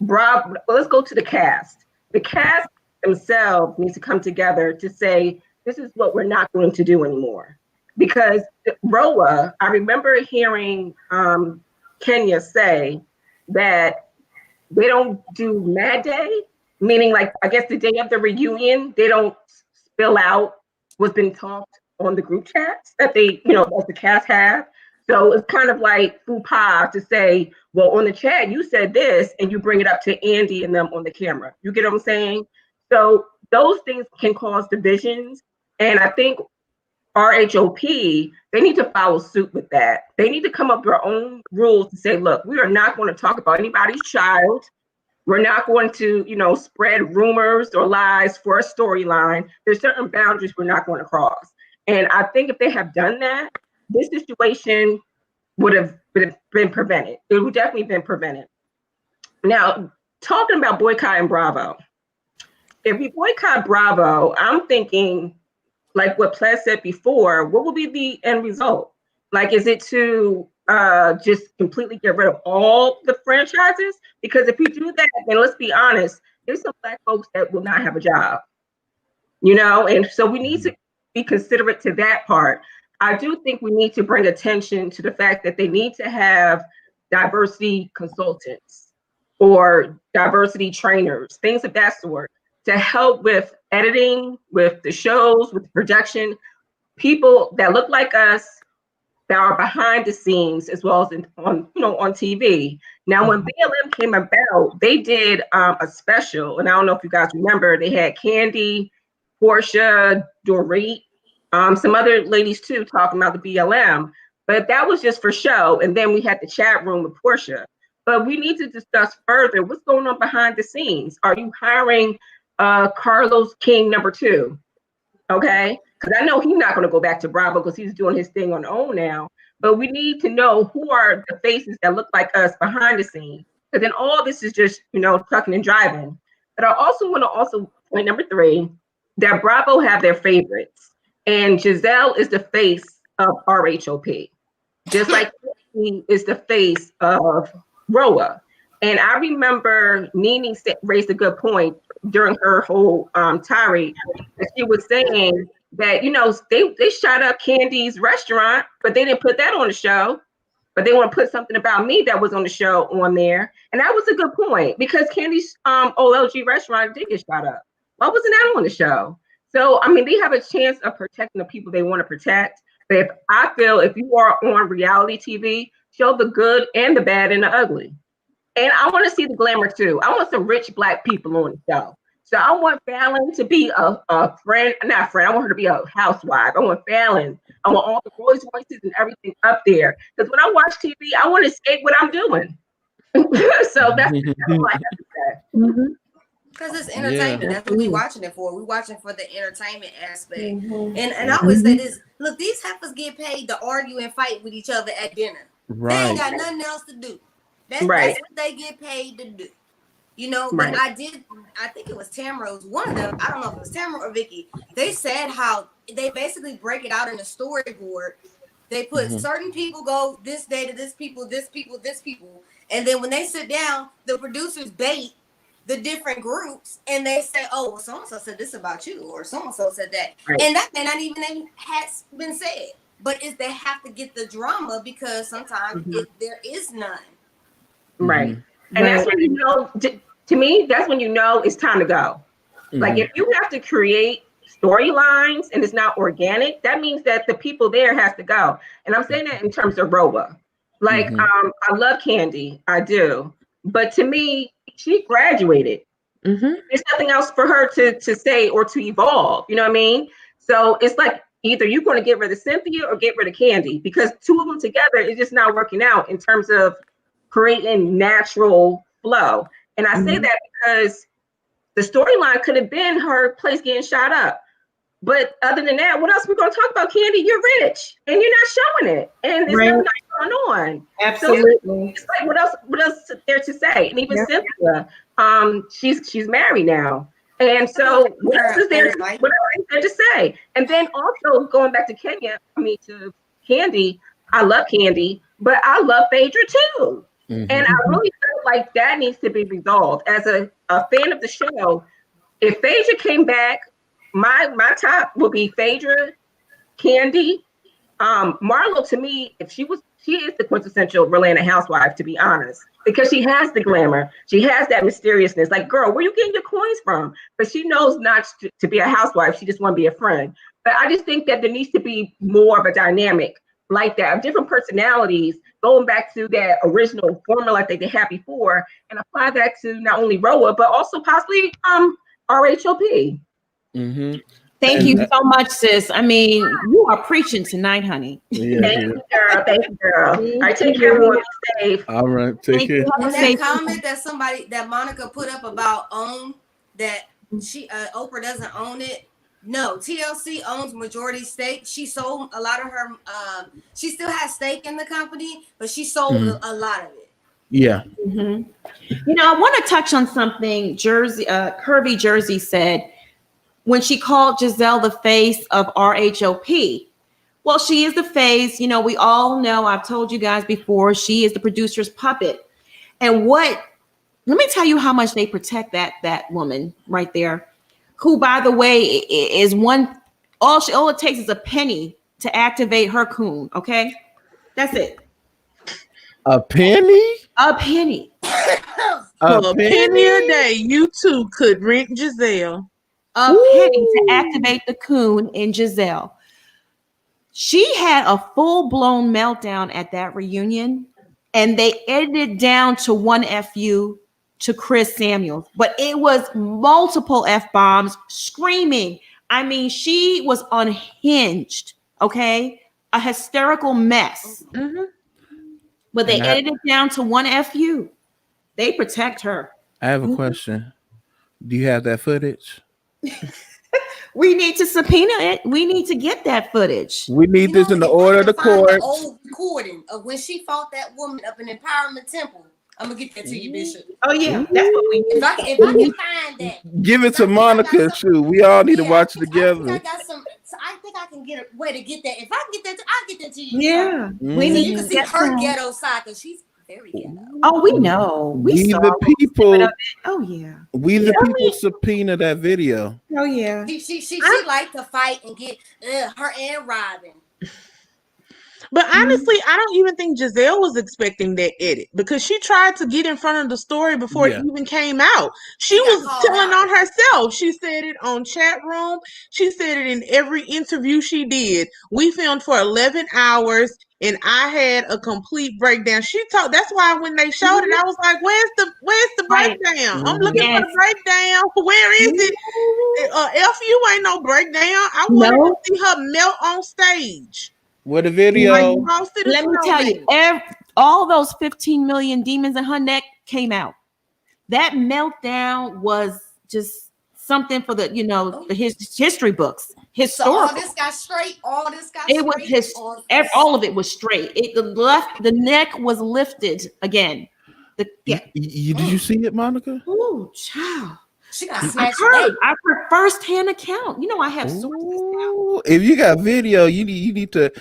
let's go to the cast. The cast themselves needs to come together to say, this is what we're not going to do anymore. Because RHOP, I remember hearing Kenya say that they don't do Mad Day, meaning like, I guess the day of the reunion, they don't spill out what's been talked on the group chats that they, as the cast have. So it's kind of like faux pas to say, well, on the chat, you said this, and you bring it up to Andy and them on the camera. You get what I'm saying? So those things can cause divisions. And I think RHOP, they need to follow suit with that. They need to come up with their own rules to say, look, we are not going to talk about anybody's child. We're not going to, spread rumors or lies for a storyline. There's certain boundaries we're not going to cross. And I think if they have done that, this situation would have been prevented. It would definitely been prevented. Now, talking about boycotting Bravo. If we boycott Bravo, I'm thinking, like what Ples said before, what will be the end result? Like, is it to just completely get rid of all the franchises? Because if we do that, then let's be honest, there's some Black folks that will not have a job, and so we need to be considerate to that part. I do think we need to bring attention to the fact that they need to have diversity consultants or diversity trainers, things of that sort, to help with editing, with the shows, with the production, people that look like us that are behind the scenes as well as on TV. Now, when BLM came about, they did a special, and I don't know if you guys remember, they had Candy, Portia, Dorit, some other ladies too talking about the BLM, but that was just for show. And then we had the chat room with Portia. But we need to discuss further what's going on behind the scenes. Are you hiring Carlos King #2? Okay, because I know he's not going to go back to Bravo because he's doing his thing on his own now. But we need to know who are the faces that look like us behind the scenes. Because then all this is just, trucking and driving. But I also want to point #3, that Bravo have their favorites. And Giselle is the face of RHOP. Just like he is the face of RHOP. And I remember Nene raised a good point during her whole tirade. She was saying that, they shot up Candy's restaurant, but they didn't put that on the show. But they want to put something about me that was on the show on there. And that was a good point because Candy's OLG restaurant did get shot up. Why wasn't that on the show? So, they have a chance of protecting the people they want to protect. But if you are on reality TV, show the good and the bad and the ugly. And I want to see the glamour too. I want some rich Black people on the show. So I want Fallon to be a friend, not friend. I want her to be a housewife. I want Fallon. I want all the Rolls Royces and everything up there. Because when I watch TV, I want to escape what I'm doing. So that's all I have to say. Because it's entertainment. Yeah. That's what we're watching it for. We're watching for the entertainment aspect. And I always say this, look, these heifers get paid to argue and fight with each other at dinner. They ain't got nothing else to do. That's what they get paid to do. But I think it was Tamara's, one of them, I don't know if it was Tamara or Vicky, they said how they basically break it out in a storyboard. They put certain people go this day to this people, this people, this people. And then when they sit down, the producers bait the different groups and they say, oh, well, so-and-so said this about you, or so-and-so said that. And that may not even has been said. But they have to get the drama because sometimes there is none. Right. And that's when you know, to me, that's when you know it's time to go. Like if you have to create storylines and it's not organic, that means that the people there has to go. And I'm saying that in terms of RHOP. Like, I love Candy, I do. But to me, she graduated. There's nothing else for her to say or to evolve. You know what I mean? So it's like either you're going to get rid of Cynthia or get rid of Candy, because two of them together is just not working out in terms of creating natural flow. And I say that because the storyline could have been her place getting shot up. But other than that, what else are we going to talk about, Candy? You're rich and you're not showing it. And there's nothing going on. Absolutely. So it's like, what else is there to say? And even Cynthia, she's married now. And so what else is there to say? And then also going back to to Candy, I love Candy, but I love Phaedra too. And I really feel like that needs to be resolved. As a fan of the show, if Phaedra came back, my top would be Phaedra, Candy, Marlo. To me, she is the quintessential Atlanta housewife, to be honest, because she has the glamour, she has that mysteriousness. Like, girl, where you getting your coins from? But she knows not to be a housewife. She just want to be a friend. But I just think that there needs to be more of a dynamic like that, of different personalities, going back to that original formula like they had before, and apply that to not only RHOP, but also possibly RHOP. Thank you so much, sis. I mean, you are preaching tonight, honey. Thank you, girl. Thank you, girl. All right, take care, everyone. Be safe. All right, take care. And that comment that Monica put up about OWN, that Oprah doesn't own it. No, TLC owns majority stake. She sold a lot of her. She still has stake in the company, but she sold a lot of it. Yeah. I want to touch on something Curvy Jersey said when she called Giselle the face of RHOP. Well, she is the face. We all know, I've told you guys before, she is the producer's puppet. And let me tell you how much they protect that woman right there, who, by the way, is all it takes is a penny to activate her coon. Okay. That's it. A penny? A penny. For a penny a day, you two could rent Giselle. A penny to activate the coon in Giselle. She had a full-blown meltdown at that reunion, and they edited down to one FU to Chris Samuels, but it was multiple F-bombs, screaming. I mean, she was unhinged, okay? A hysterical mess. Mm-hmm. But they edited it down to one FU. They protect her. I have a question. Do you have that footage? We need to subpoena it. We need to get that footage. We need this in the order of the court. The old recording of when she fought that woman up in Empowerment Temple. I'm gonna get that to you, Bishop. Oh yeah, that's what we need. If I can find that, Give it to Monica too. We all need to watch it together. I got some. So I think I can get a way to get that. If I can get that, I'll get that to you. Yeah, so you can see her ghetto side because she's very ghetto. Oh, we know. We the people. Oh yeah. We the people subpoena that video. Oh yeah. She liked to fight and get her and Robin. But honestly, I don't even think Giselle was expecting that edit because she tried to get in front of the story before it even came out. She was telling on herself. She said it on chat room. She said it in every interview she did. We filmed for 11 hours and I had a complete breakdown. She talked. That's why when they showed it, I was like, "Where's the breakdown? I'm looking for the breakdown. Where is it? FU ain't no breakdown. I wanted to see her melt on stage." What a video. Let me tell you, all those 15 million demons in her neck came out. That meltdown was just something for the, the history books. Historical. So all this got straight. It was all of it was straight. The neck was lifted again. Did you see it, Monica? Oh, child. She got snatched. I heard first-hand account. I have sources now. If you got video, you need to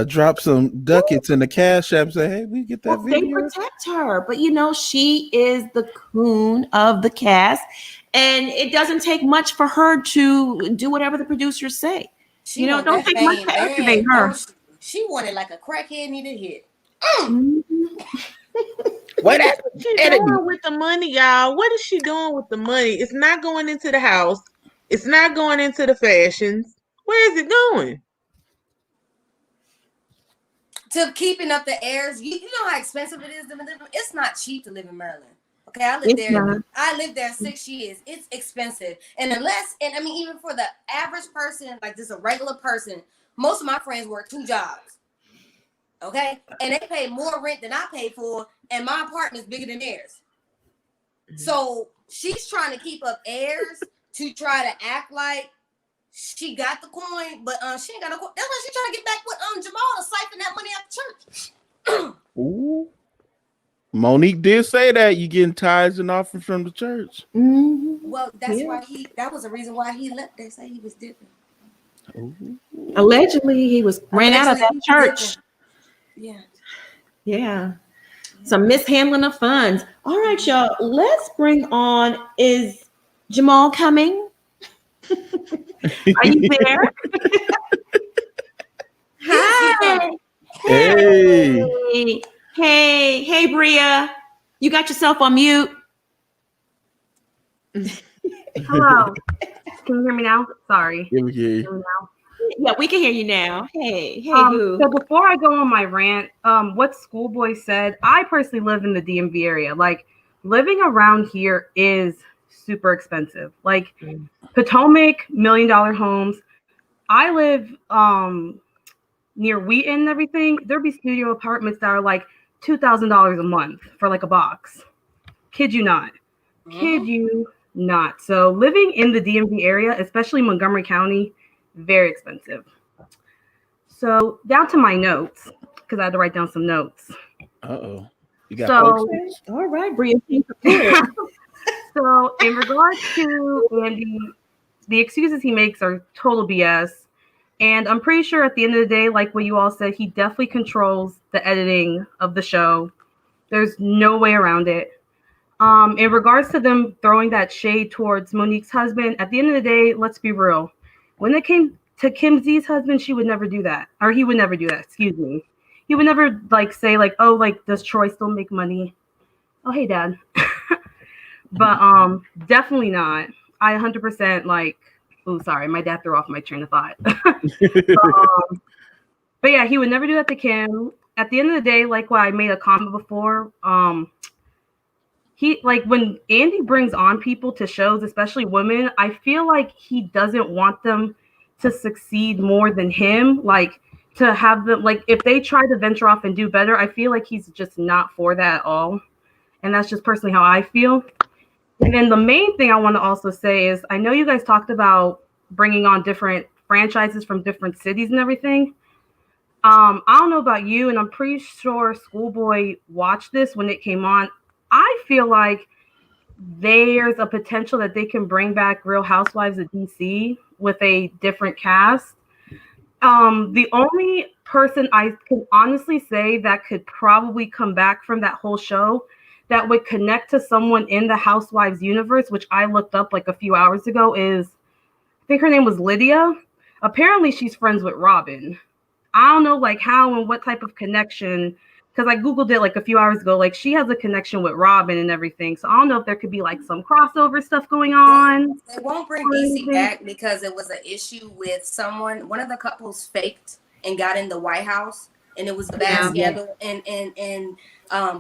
drop some ducats in the cash app and say, "Hey, we get that video." They protect her, but she is the coon of the cast, and it doesn't take much for her to do whatever the producers say. Don't take much to activate her. She wanted like a crackhead needed hit. What is she doing with the money, y'all? What is she doing with the money? It's not going into the house. It's not going into the fashions. Where is it going? To keeping up the airs. You know how expensive it is to live. It's not cheap to live in Maryland. Okay, I lived there 6 years. It's expensive, and even for the average person, like just a regular person, most of my friends work 2 jobs. Okay, and they pay more rent than I pay for, and my apartment's bigger than theirs. So she's trying to keep up airs to try to act like she got the coin, but she ain't got no coin. That's why she's trying to get back with Jamal to siphon that money out the church. Ooh. Monique did say that you getting tithes and offerings from the church. Mm-hmm. Well, that's why that was the reason why he left. They say he was different. Ooh. Allegedly, he ran out of that church. Yeah. Some mishandling of funds. All right, y'all. Let's bring on. Is Jamal coming? Are you there? Hi. Hey, Bria. You got yourself on mute. Hello. Can you hear me now? Sorry. Yeah, we can hear you now. Hey, So before I go on my rant, what Schoolboy said, I personally live in the DMV area. Like, living around here is super expensive. Like, Potomac, $1 million homes. I live near Wheaton and everything. There'd be studio apartments that are like $2,000 a month for like a box. Kid you not. Kid you not. So living in the DMV area, especially Montgomery County, very expensive. So down to my notes, because I had to write down some notes. Uh-oh. You got all right, Bria. So in regards to Andy, the excuses he makes are total BS. And I'm pretty sure at the end of the day, like what you all said, he definitely controls the editing of the show. There's no way around it. In regards to them throwing that shade towards Monique's husband, at the end of the day, let's be real. When it came to Kim Z's husband, she would never do that. Or he would never do that, excuse me. He would never say oh, does Troy still make money? Oh, hey, Dad. But definitely not. I 100% like. Oh, sorry, my dad threw off my train of thought. But yeah, he would never do that to Kim. At the end of the day, like what I made a comment before, he like when Andy brings on people to shows, especially women, I feel like he doesn't want them to succeed more than him. Like to have them, like if they try to venture off and do better, I feel like he's just not for that at all. And that's just personally how I feel. And then the main thing I want to also say is, I know you guys talked about bringing on different franchises from different cities and everything. I don't know about you, and I'm pretty sure Schoolboy watched this when it came on. I feel like there's a potential that they can bring back Real Housewives of DC with a different cast. The only person I can honestly say that could probably come back from that whole show that would connect to someone in the Housewives universe, which I looked up like a few hours ago, is, I think her name was Lydia. Apparently she's friends with Robin. I don't know like how and what type of connection, because I Googled it like a few hours ago. Like she has a connection with Robin and everything. So I don't know if there could be like some crossover stuff going on. They won't bring DC back because it was an issue with someone. One of the couples faked and got in the White House, and it was a bad scandal. And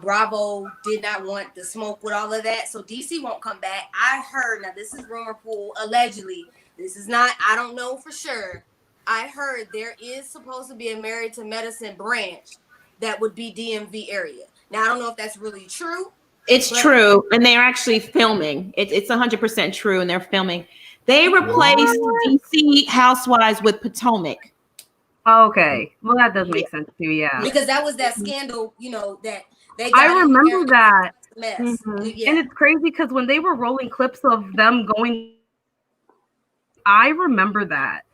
Bravo did not want the smoke with all of that. So DC won't come back. I heard, now this is rumor pool, allegedly. This is not, I don't know for sure. I heard there is supposed to be a Married to Medicine branch that would be DMV area. Now, I don't know if that's really true. It's true. And they're actually filming. It's 100% true. And they're filming. They replaced DC Housewives with Potomac. Okay. Well, that does make sense too. Yeah. Because that was that scandal, you know, that they got. I remember that. Mess. Mm-hmm. Yeah. And it's crazy because when they were rolling clips of them going, I remember that.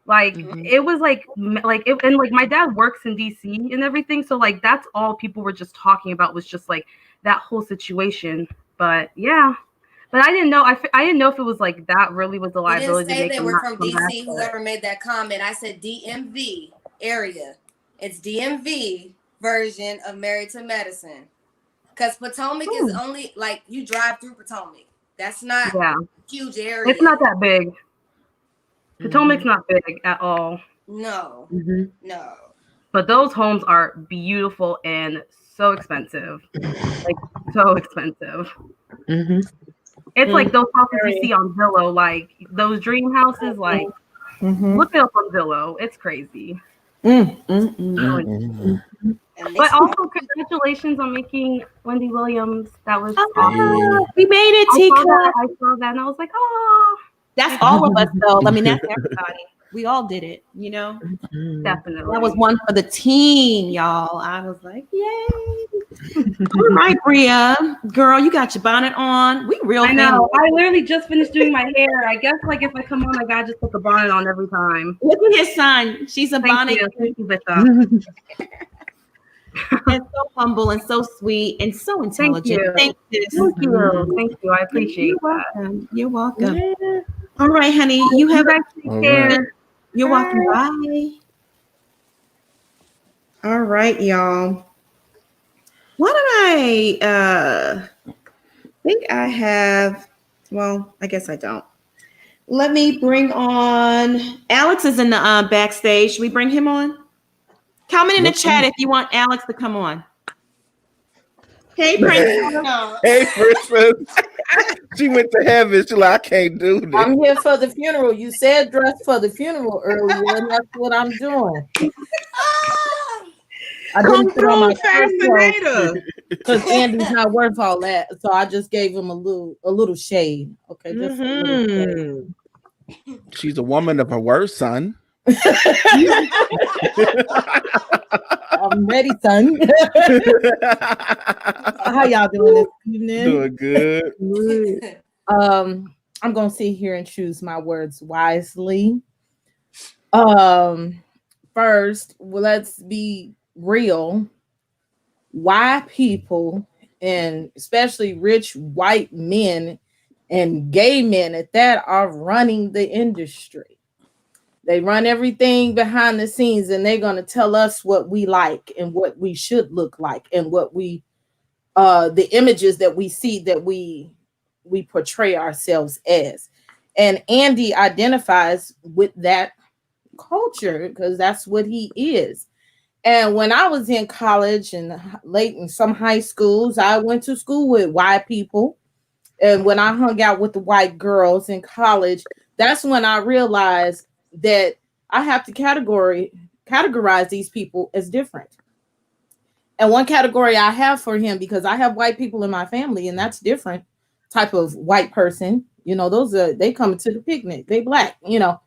Like it was like it, and like my dad works in DC and everything, so like that's all people were just talking about was just like that whole situation. But yeah, but I didn't know. I didn't know if it was like that really was the liability. You didn't say they were from DC. Whoever made that comment, I said DMV area. It's DMV version of Married to Medicine, because Potomac is only like you drive through Potomac. That's not huge area. It's not that big. Potomac's not big at all. No, no. But those homes are beautiful and so expensive. Like so expensive. It's like those houses you see on Zillow, like those dream houses. Like look it up on Zillow. It's crazy. But also, congratulations on making Wendy Williams. That was awesome. We made it, Tika. I saw that and I was like, oh. That's all of us, though. I mean, that's everybody. We all did it, you know? Definitely. That was one for the team, y'all. I was like, yay. All right, Bria. Girl, you got your bonnet on. We real I know. I literally just finished doing my hair. I guess, like, if I come on, I gotta just put the bonnet on every time. Look at his son. She's a bonnet. Thank you, Bishop. And so humble and so sweet and so intelligent. Thank you. Thank you. I appreciate that. You're welcome. Yeah. All right, honey. You have care. You're welcome. Bye. All right, y'all. Why did I think I have, well, I guess I don't. Let me bring on, Alex is in the backstage. Should we bring him on? Comment in the chat if you want Alex to come on. Hey, Princess. Hey, Princess. She went to heaven. She's like, I can't do this. I'm here for the funeral. You said dress for the funeral earlier, and that's what I'm doing. I didn't put on my shirt because Andy's not worth all that, so I just gave him a little shade. Okay, just a little shade. She's a woman of her word, son. I'm ready, son. How y'all doing this evening? Doing good. I'm gonna sit here and choose my words wisely. First, let's be real. Why people, and especially rich white men and gay men at that, are running the industry. They run everything behind the scenes, and they're going to tell us what we like and what we should look like and what we, the images that we see that we we portray ourselves as. And Andy identifies with that culture because that's what he is. And when I was in college and late in some high schools, I went to school with white people. And when I hung out with the white girls in college, that's when I realized that I have to categorize these people as different. And one category I have for him, because I have white people in my family, and that's different type of white person. You know, those are, they come to the picnic, they black, you know.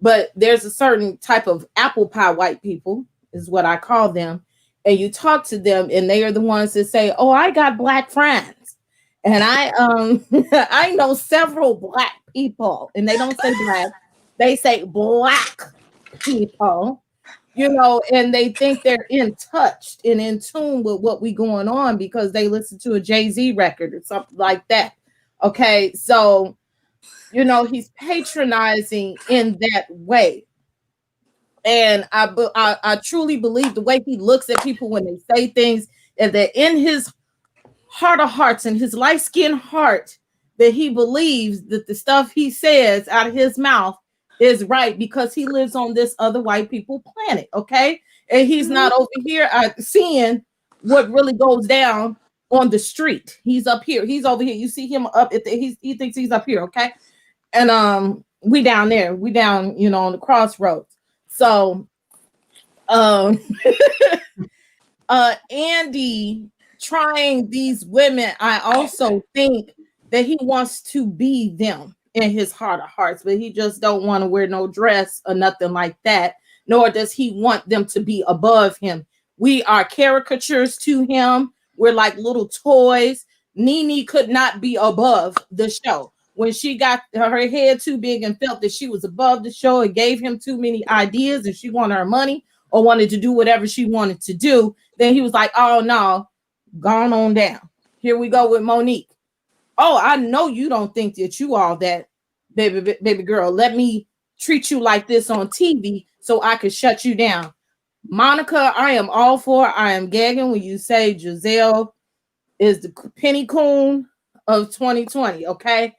But there's a certain type of apple pie white people, is what I call them. And you talk to them, and they are the ones that say, "Oh, I got black friends." And I I know several black people, and they don't say black, they say black people, you know, and they think they're in touch and in tune with what we going on because they listen to a Jay-Z record or something like that. Okay, so you know, he's patronizing in that way. And I truly believe the way he looks at people when they say things, and that in his heart of hearts and his light-skinned heart, that he believes that the stuff he says out of his mouth is right because he lives on this other white people planet, okay? And he's not over here seeing what really goes down on the street. He's up here. He's over here. You see him up at the, he thinks he's up here, okay? And we down there. We down, you know, on the crossroads. So Andy trying these women, I also think that he wants to be them in his heart of hearts, but he just don't want to wear no dress or nothing like that, nor does he want them to be above him. We are caricatures to him. We're like little toys. Nene could not be above the show. When she got her head too big and felt that she was above the show, it gave him too many ideas and she wanted her money or wanted to do whatever she wanted to do, then he was like, "Oh no, gone on down. Here we go with Monique. Oh, I know you don't think that you all that, baby girl. Let me treat you like this on TV so I can shut you down." Monica, I am all for. I am gagging when you say Giselle is the penny coon of 2020. Okay.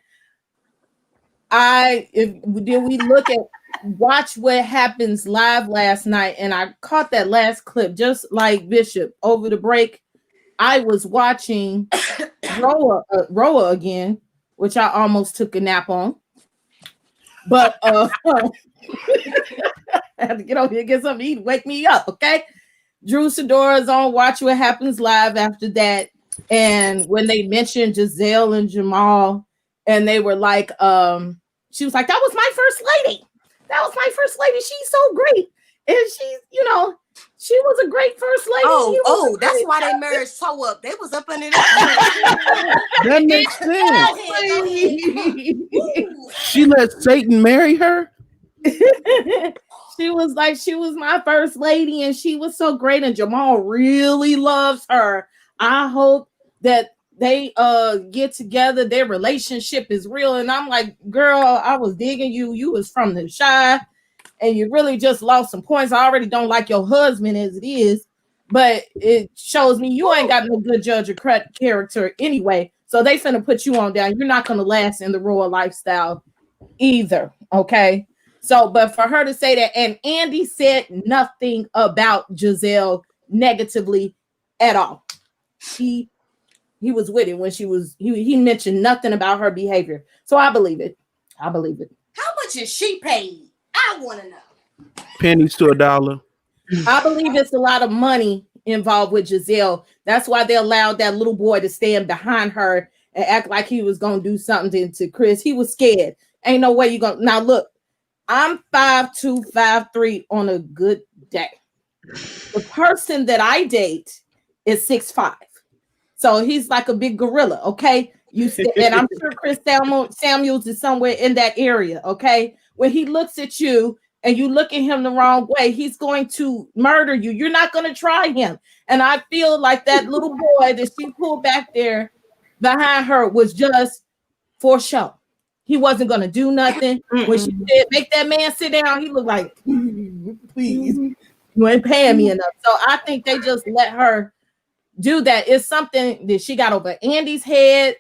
Did we look at Watch What Happens Live last night, and I caught that last clip just like Bishop over the break. I was watching Roa again, which I almost took a nap on. But I had to get over here, get something to eat, wake me up, okay? Drew Sidora's on Watch What Happens Live after that. And when they mentioned Giselle and Jamal, and they were like, she was like, "That was my first lady. That was my first lady. She's so great." And she's, you know, she was a great first lady. That's why they married so up. They was up under that. That makes sense. She let Satan marry her. She was like, she was my first lady, and she was so great. And Jamal really loves her. I hope that they get together. Their relationship is real. And I'm like, girl, I was digging you. You was from the Shy, and you really just lost some points. I already don't like your husband as it is, but it shows me you ain't got no good judge of character anyway. So they finna put you on down. You're not gonna last in the royal lifestyle either. Okay. So, but for her to say that, and Andy said nothing about Giselle negatively at all. He was with it when he mentioned nothing about her behavior. So I believe it. I believe it. How much is she paid? I want to know. Pennies to a dollar. I believe it's a lot of money involved with Giselle. That's why they allowed that little boy to stand behind her and act like he was going to do something to Chris. He was scared. Ain't no way you going to. Now, look, I'm 5'2", 5'3" on a good day. The person that I date is 6'5". So he's like a big gorilla, okay? And I'm sure Chris Samuels is somewhere in that area, okay? When he looks at you and you look at him the wrong way, he's going to murder you. You're not going to try him. And I feel like that little boy that she pulled back there behind her was just for show. He wasn't going to do nothing. When she said, "Make that man sit down," he looked like, "Please, you ain't paying me enough." So I think they just let her do that. It's something that she got over Andy's head.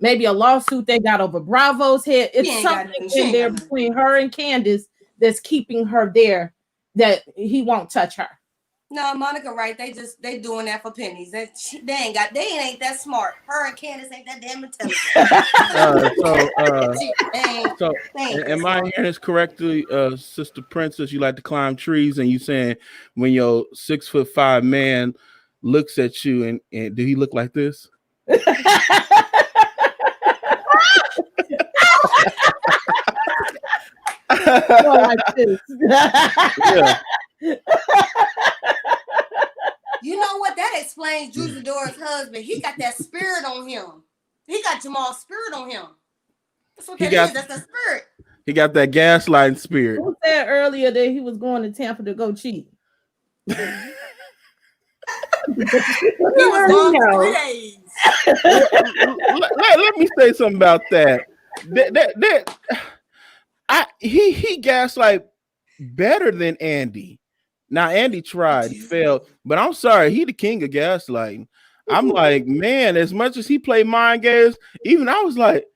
maybe a lawsuit they got over Bravo's head. It's something in there between her and Candace that's keeping her there, that he won't touch her. No, Monica, right? They doing that for pennies. They ain't that smart. Her and Candace ain't that damn intelligent. So am I hearing this correctly, Sister Princess? You like to climb trees, and you saying when your 6'5" man looks at you, and do he look like this? Like this. Yeah. You know what? That explains Drew Dora's husband. He got that spirit on him. He got Jamal's spirit on him. That's what that is. That's the spirit. He got that gaslighting spirit. Who said earlier that he was going to Tampa to go cheat? He was gone for 3 days. Let me say something about that. He gaslight better than Andy. Now Andy tried, failed, but I'm sorry, he the king of gaslighting. I'm like, man, as much as he played mind games, even I was like,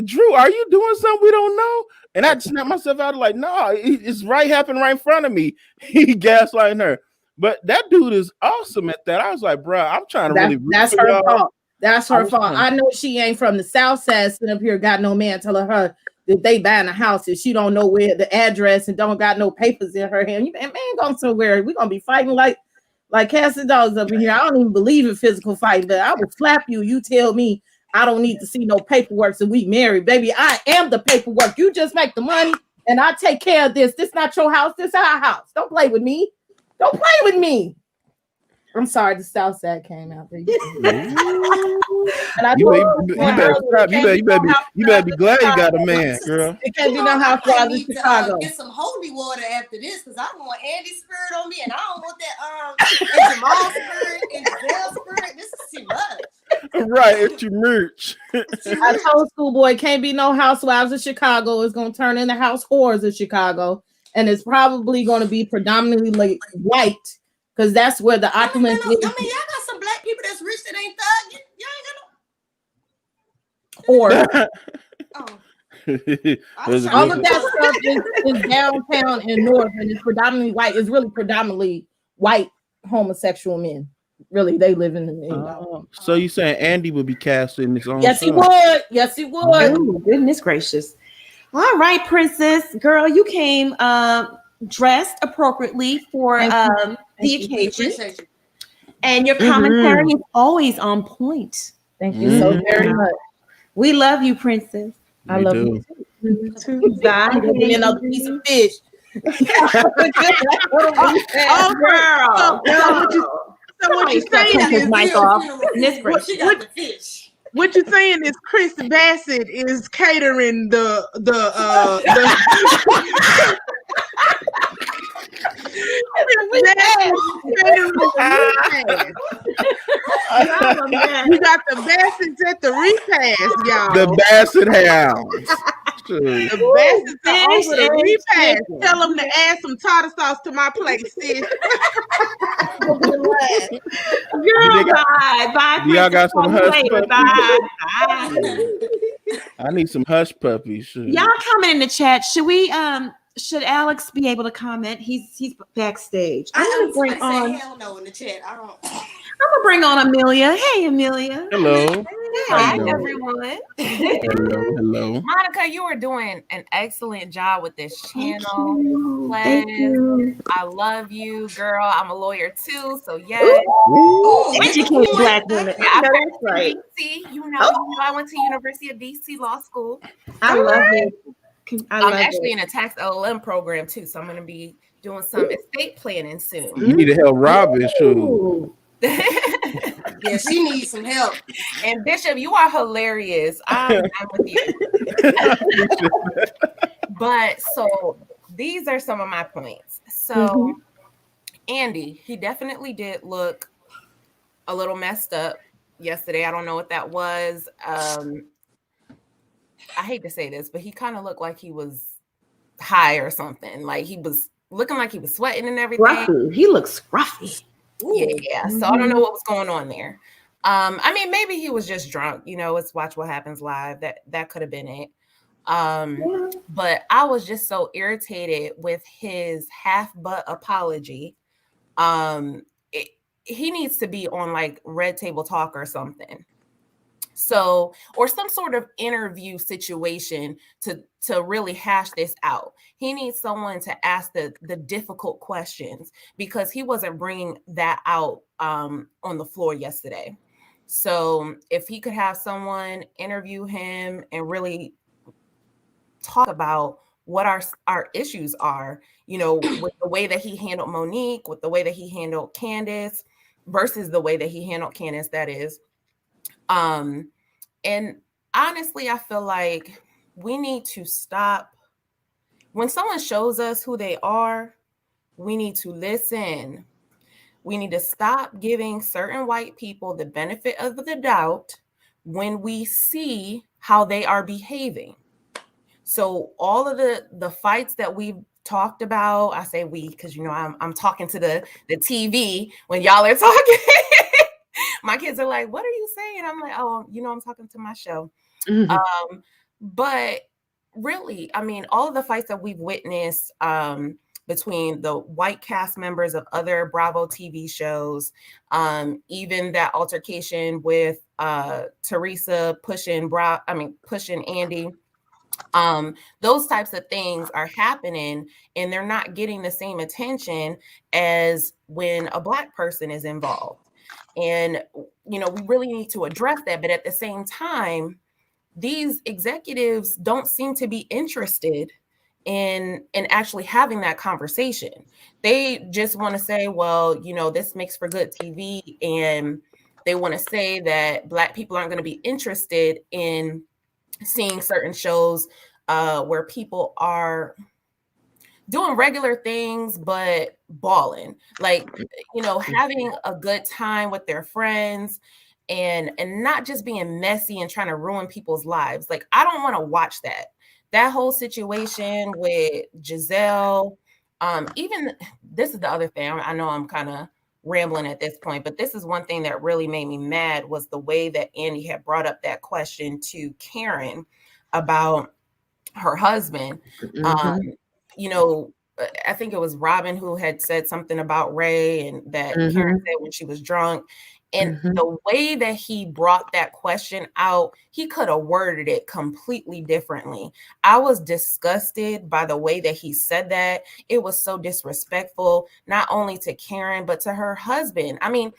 Drew, are you doing something we don't know? And I snapped myself out like, no, it's happening right in front of me. He gaslighting her. But that dude is awesome at that. I was like, bro, I'm trying to That's her fault. That's her fault. I know she ain't from the South Side, sitting up here, got no man telling her that they buying a house and she don't know where the address and don't got no papers in her hand. You man going somewhere. We're gonna be fighting like casting dogs up in here. I don't even believe in physical fight, but I will slap you. You tell me I don't need to see no paperwork, so we married, baby. I am the paperwork. You just make the money and I take care of this. This not your house, this our house. Don't play with me. Don't play with me. I'm sorry, the South Side came out there. You better be glad you got a man, girl. It can't be no housewives in Chicago. Get some holy water after this, because I want Andy's spirit on me, and I don't want that Jamal's spirit and Giselle's spirit. This is too much. Right, it's your merch. I told Schoolboy can't be no housewives in Chicago. It's gonna turn into house whores in Chicago, and it's probably gonna be predominantly like white. Because that's where the opulence is. I mean, y'all got some black people that's rich that ain't thug. All of that stuff is downtown and north, and it's predominantly white. It's really predominantly white homosexual men. Really, they live in the. So you saying Andy would be casting his own? Yes, he would. Yes, he would. Ooh, goodness gracious! All right, Princess, girl, you came dressed appropriately for the occasion, and your commentary is always on point. Thank you so very much. We love you, Princess. I love you too. Bye. Give me another piece of fish. Oh, girl. So what you saying is what you're saying is Chris Bassett is catering the you got the Bassets at the repast, y'all. The Bassett hounds. The Bassets are over the repast. Tell them to add some tartar sauce to my plate, sis. Girl, bye. Y'all got some hush puppies? Bye. I need some hush puppies. Y'all comment in the chat. Should Alex be able to comment? He's backstage. I'm gonna bring on. Hell no in the chat. I'm gonna bring on Amelia. Hey, Amelia. Hello. Hi, everyone. Hello. Monica, you are doing an excellent job with this channel. Thank you. I love you, girl. I'm a lawyer too, so yes. Educated black women. Yeah, That's right. DC, you know, I went to University of DC Law School. I love it. I'm actually in a tax LLM program too, so I'm going to be doing some estate planning soon. You need to help Robin, too. Yeah, she needs some help. And Bishop, you are hilarious. I'm with you. But so these are some of my points. So Andy, he definitely did look a little messed up yesterday. I don't know what that was. I hate to say this, but he kind of looked like he was high or something. Like he was looking like he was sweating and everything. Scruffy. He looks scruffy. Yeah. So I don't know what was going on there. I mean, maybe he was just drunk. It's Watch What Happens Live. That could have been it. But I was just so irritated with his half-butt apology. He needs to be on like Red Table Talk or something. So, or some sort of interview situation to really hash this out. He needs someone to ask the difficult questions, because he wasn't bringing that out on the floor yesterday. So if he could have someone interview him and really talk about what our issues are, with the way that he handled Monique, with the way that he handled Candace versus the way that he handled Candace, that is. And honestly, I feel like we need to stop. When someone shows us who they are, we need to listen. We need to stop giving certain white people the benefit of the doubt when we see how they are behaving. So all of the fights that we've talked about, I say we because I'm talking to the TV when y'all are talking. My kids are like, "What are you saying?" I'm like, "Oh, I'm talking to my show." Mm-hmm. But really, I mean, all of the fights that we've witnessed between the white cast members of other Bravo TV shows, even that altercation with Teresa pushing Andy. Those types of things are happening, and they're not getting the same attention as when a Black person is involved. And, we really need to address that. But at the same time, these executives don't seem to be interested in actually having that conversation. They just want to say, well, this makes for good TV. And they want to say that Black people aren't going to be interested in seeing certain shows where people are doing regular things but balling, like having a good time with their friends and not just being messy and trying to ruin people's lives. Like, I don't want to watch that whole situation with Giselle. Even this is the other thing. I know I'm kind of rambling at this point, but this is one thing that really made me mad, was the way that Andy had brought up that question to Karen about her husband. Mm-hmm. I think it was Robin who had said something about Ray, and that Karen said when she was drunk. And the way that he brought that question out, he could have worded it completely differently. I was disgusted by the way that he said that. It was so disrespectful, not only to Karen, but to her husband. I mean,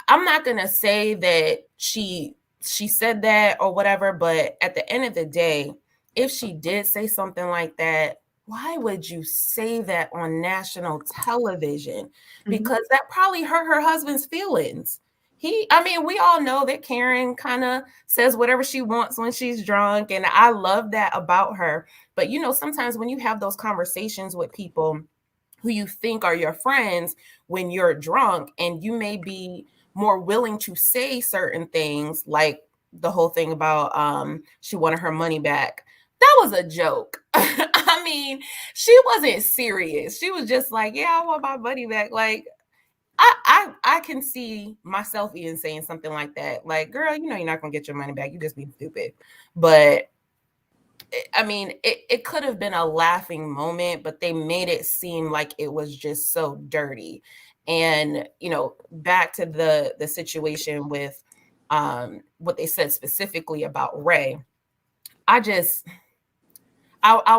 I'm not going to say that she said that or whatever, but at the end of the day, if she did say something like that, why would you say that on national television? Because that probably hurt her husband's feelings. We all know that Karen kind of says whatever she wants when she's drunk, and I love that about her. But, sometimes when you have those conversations with people who you think are your friends when you're drunk, and you may be more willing to say certain things, like the whole thing about she wanted her money back. That was a joke. I mean, she wasn't serious. She was just like, yeah, I want my money back. Like, I can see myself even saying something like that. Like, girl, you're not going to get your money back. You just being stupid. But I mean, it could have been a laughing moment, but they made it seem like it was just so dirty. And, back to the situation with what they said specifically about Ray. I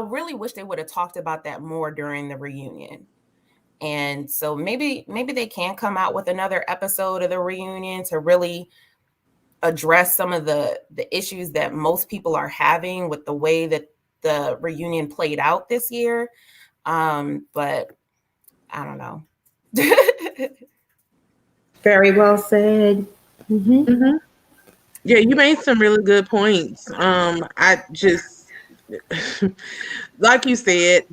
really wish they would have talked about that more during the reunion. And so maybe they can come out with another episode of the reunion to really address some of the issues that most people are having with the way that the reunion played out this year. But I don't know. Very well said. Yeah, you made some really good points. I just, like you said,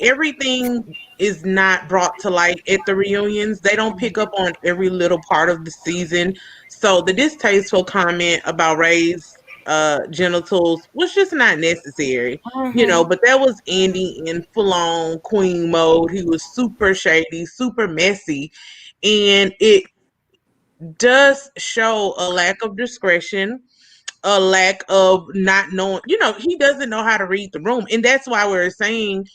everything is not brought to light at the reunions. They don't pick up on every little part of the season. So the distasteful comment about Ray's genitals was just not necessary, but that was Andy in full-on queen mode. He was super shady, super messy, and does show a lack of discretion, a lack of not knowing, he doesn't know how to read the room. And that's why we're saying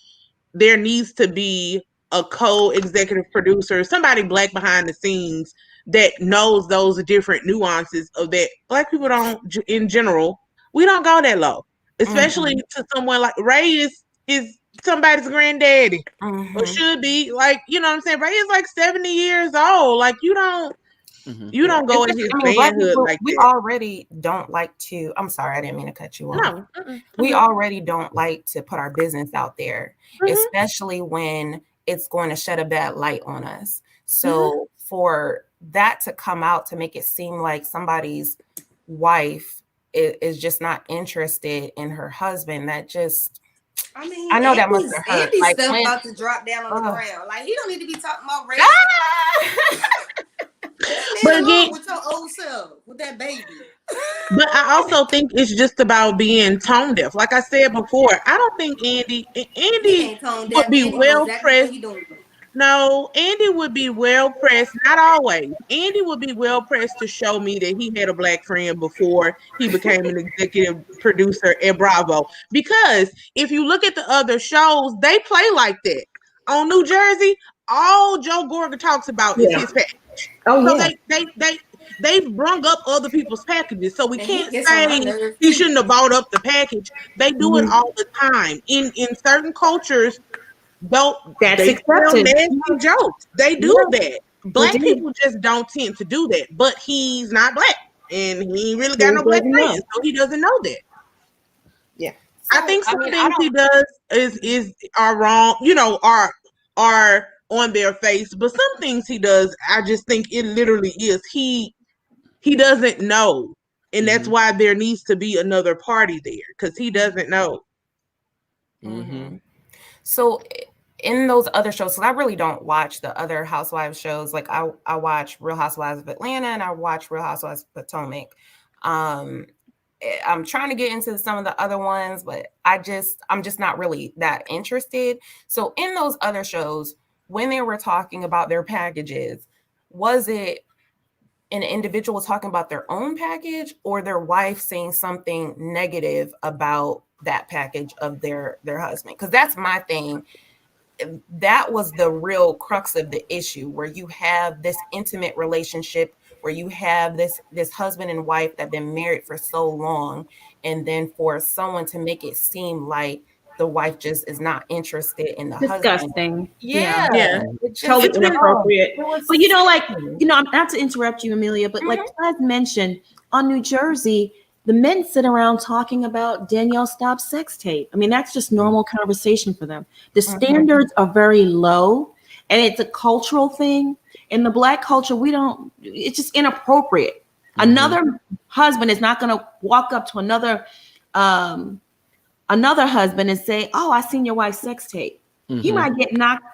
there needs to be a co-executive producer, somebody Black behind the scenes that knows those different nuances of that. Black people don't, in general, we don't go that low, especially to someone like Ray is somebody's granddaddy or should be, like, you know what I'm saying? Ray is like 70 years old. Like, you don't go in his Black manhood people, like we that. already don't like to. I'm sorry, I didn't mean to cut you off. No, we already don't like to put our business out there, especially when it's going to shed a bad light on us. So for that to come out to make it seem like somebody's wife is just not interested in her husband, that just, I know that must have hurt. Andy's Like stuff when, about to drop down on the ground. Like, he don't need to be talking about race. But again, with your old self, with that baby. But I also think it's just about being tone deaf. Like I said before, I don't think Andy ain't tone would deaf. be Andy knows well exactly pressed. what he doing. No, Andy would be well pressed. Not always. Andy would be well pressed to show me that he had a Black friend before he became an executive producer at Bravo. Because if you look at the other shows, they play like that. On New Jersey, all Joe Gorga talks about is his package. So they've brung up other people's packages. So we can't say he shouldn't have bought up the package. They do it all the time. In certain cultures, they tell nasty jokes. They do that. Black people just don't tend to do that. But he's not Black, and he ain't really got no Black friends, so he doesn't know that. Yeah, I think some things he does are wrong. Are on their face, but some things he does, I just think it literally is he doesn't know, and that's why there needs to be another party there, because he doesn't know. So in those other shows, so I really don't watch the other Housewives shows. Like I watch Real Housewives of Atlanta and I watch Real Housewives of Potomac. I'm trying to get into some of the other ones, but I'm just not really that interested. So in those other shows, when they were talking about their packages, was it an individual talking about their own package or their wife saying something negative about that package of their husband? Because that's my thing. That was the real crux of the issue, where you have this intimate relationship, where you have this husband and wife that have been married for so long, and then for someone to make it seem like the wife just is not interested in the husband. Disgusting. Yeah. Totally inappropriate. But not to interrupt you, Amelia, but like as mentioned, on New Jersey, the men sit around talking about Danielle Staub's sex tape. I mean, that's just normal conversation for them. The standards are very low, and it's a cultural thing. In the Black culture, it's just inappropriate. Another husband is not going to walk up to another husband and say, "Oh, I seen your wife's sex tape." He might get knocked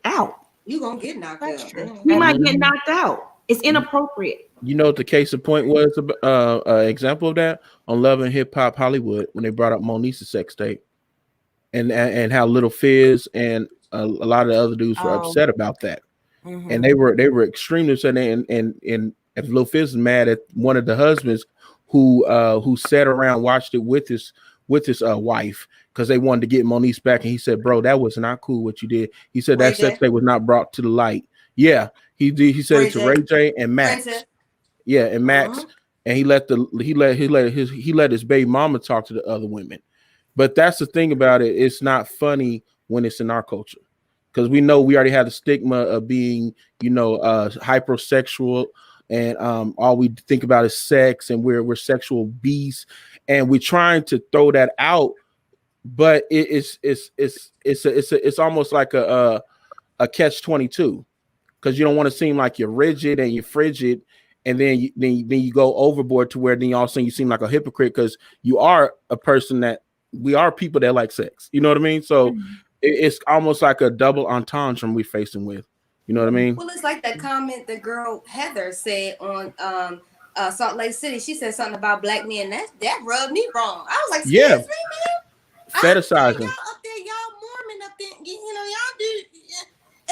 out. You gonna get knocked out. He might get knocked out. It's inappropriate. You know what the case in point was? An example of that on Love and Hip Hop Hollywood, when they brought up Monique's sex tape, and how Little Fizz and a lot of the other dudes were upset about that, and they were extremely upset. And if Little Fizz is mad at one of the husbands who sat around, watched it with his wife, because they wanted to get Monique back, and he said, "Bro, that was not cool what you did." He said that sex tape was not brought to the light. Yeah, he did. He said it to Ray J and Max. Yeah, and Max, and he let his baby mama talk to the other women. But that's the thing about it. It's not funny when it's in our culture, because we know we already have the stigma of being, hypersexual, and all we think about is sex, and we're sexual beasts, and we're trying to throw that out. But it's almost like a catch-22, because you don't want to seem like you're rigid and you're frigid, and then you go overboard to where then all of a sudden you seem like a hypocrite, because you are a person that we are people that like sex. You know what I mean? So it's almost like a double entendre we're facing with. You know what I mean? Well, it's like that comment the girl Heather said on Salt Lake City. She said something about Black men. That rubbed me wrong. I was like, excuse me, man. Fetishizing. Y'all up there, y'all Mormon up there, y'all do.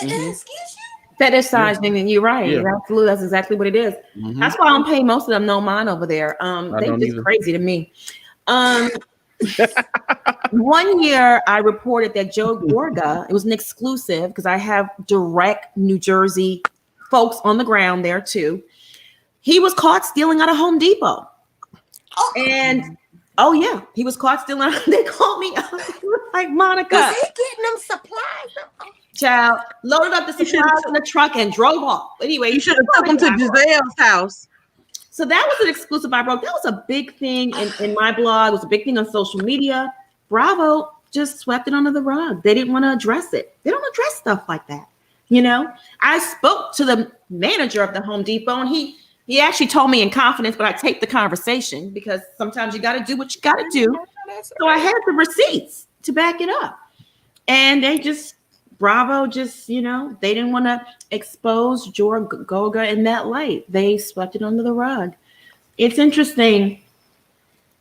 Excuse you. Fetishizing, and you're right. Yeah. Absolutely, that's exactly what it is. Mhm. That's why I don't pay most of them no mind over there. They don't just either. crazy to me. One year I reported that Joe Gorga, it was an exclusive because I have direct New Jersey folks on the ground there too. He was caught stealing out of Home Depot. And oh yeah, he was caught stealing. They called me up like, Monica. Was he getting them supplies? Child, loaded up the supplies in the truck and drove off. Anyway, You should have took him to Giselle's house. So that was an exclusive I broke. That was a big thing in my blog. It was a big thing on social media. Bravo just swept it under the rug. They didn't want to address it. They don't address stuff like that. You know, I spoke to the manager of the Home Depot, and he actually told me in confidence, but I taped the conversation because sometimes you got to do what you got to do. So I had the receipts to back it up. And they just, Bravo just, you know, they didn't want to expose Joe Gorga in that light. They swept it under the rug. It's interesting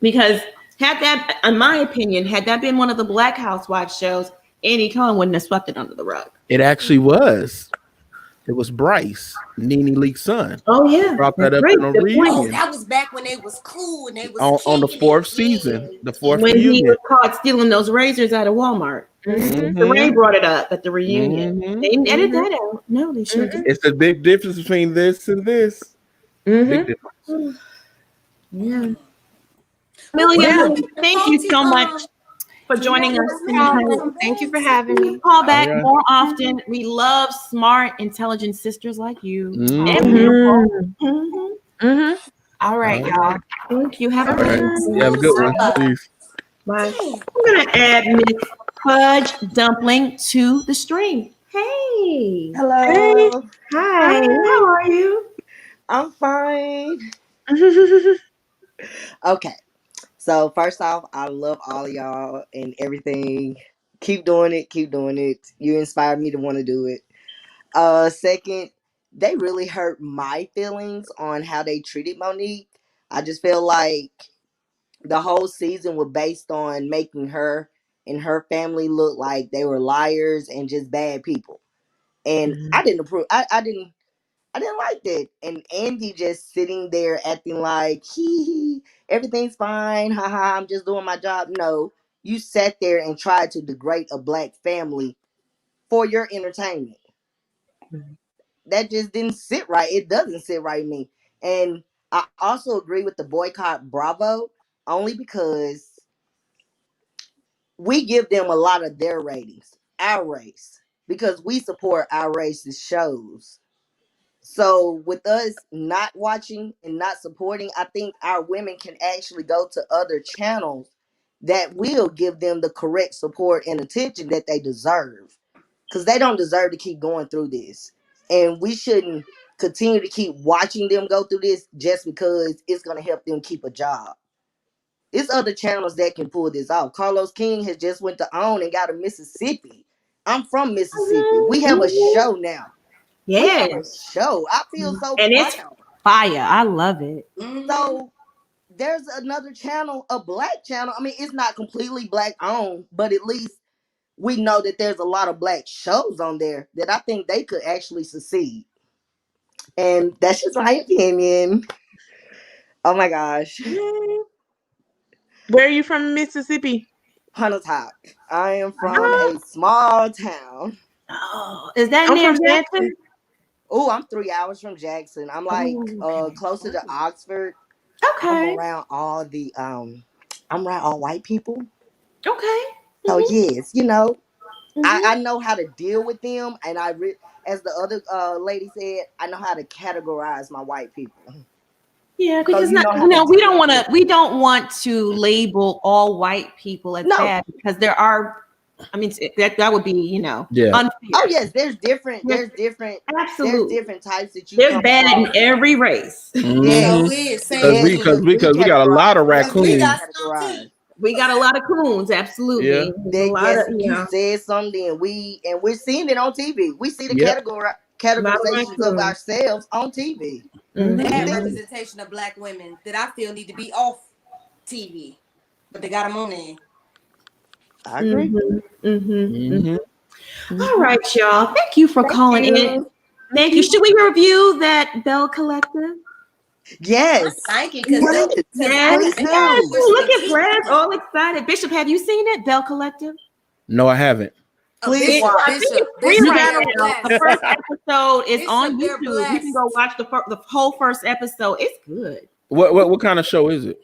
because had that, in my opinion, had that been one of the Black Housewives shows, Andy Cohen wouldn't have swept it under the rug. It actually was. It was Bryce, Nene Leak's son. Oh yeah, brought that up in a reunion. Oh, that was back when they was cool and they was on the fourth season, the fourth when reunion. he was caught stealing those razors out of Walmart. Mhm. Lorraine brought it up at the reunion. They didn't edit that out. No, they should. It's a big difference between this and this. Big difference. Yeah. Amelia, thank you so much for joining us. Thank you for having me. Call back All right. more often. We love smart, intelligent sisters like you. All right, y'all. Thank you. Have a All good right. one. You have a good one. Peace. Bye. I'm gonna add Miss Fudge Dumpling to the stream. Hey. Hello. Hey. Hi. How are you? I'm fine. Okay. So first off, I love all of y'all and everything. Keep doing it. Keep doing it. You inspired me to want to do it. Second, they really hurt my feelings on how they treated Monique. I just feel like the whole season was based on making her and her family look like they were liars and just bad people. And I didn't approve. I didn't like that. And Andy just sitting there acting like everything's fine. Haha, I'm just doing my job. No, you sat there and tried to degrade a Black family for your entertainment. That just didn't sit right. It doesn't sit right with me. And I also agree with the boycott Bravo only because we give them a lot of their ratings, our race, because we support our race's shows. So with us not watching and not supporting, I think our women can actually go to other channels that will give them the correct support and attention that they deserve. Because they don't deserve to keep going through this. And we shouldn't continue to keep watching them go through this just because it's going to help them keep a job. It's other channels that can pull this off. Carlos King has just went to OWN and got a Mississippi. I'm from Mississippi. We have a show now. We have a show. I feel so And it's proud. fire. I love it. So there's another channel, a Black channel. I mean, it's not completely Black owned, but at least we know that there's a lot of Black shows on there that I think they could actually succeed. And that's just my opinion. Oh my gosh. Where are you from, Mississippi? Hunter's Hawk. I am from a small town. Oh, is that I'm near from Jackson? Oh, I'm 3 hours from Jackson. I'm like closer to Oxford. Okay. I'm around all white people. Okay. So yes, you know, I know how to deal with them, and as the other lady said, I know how to categorize my white people. Yeah, So because we don't want to label all white people as bad because there are. I mean, that would be, unfair. Oh yes, there's different Absolutely. there's different types that you. There's bad in every race. Yes, Because we got a lot of raccoons. We got a lot of coons, absolutely. Yeah. You said something, and we're seeing it on TV. We see the categorizations of ourselves on TV. Bad representation of Black women that I feel need to be off TV, but they got them on there. I agree. All right, y'all. Thank you for calling in. Thank you. Should we review that Bell Collective? Yes. Thank you, because Yes. Look at Brad, all excited. Bishop, have you seen it, Bell Collective? No, I haven't. Please I watch. think it's free right now. The first episode is on YouTube. You can go watch the whole first episode. It's good. What kind of show is it?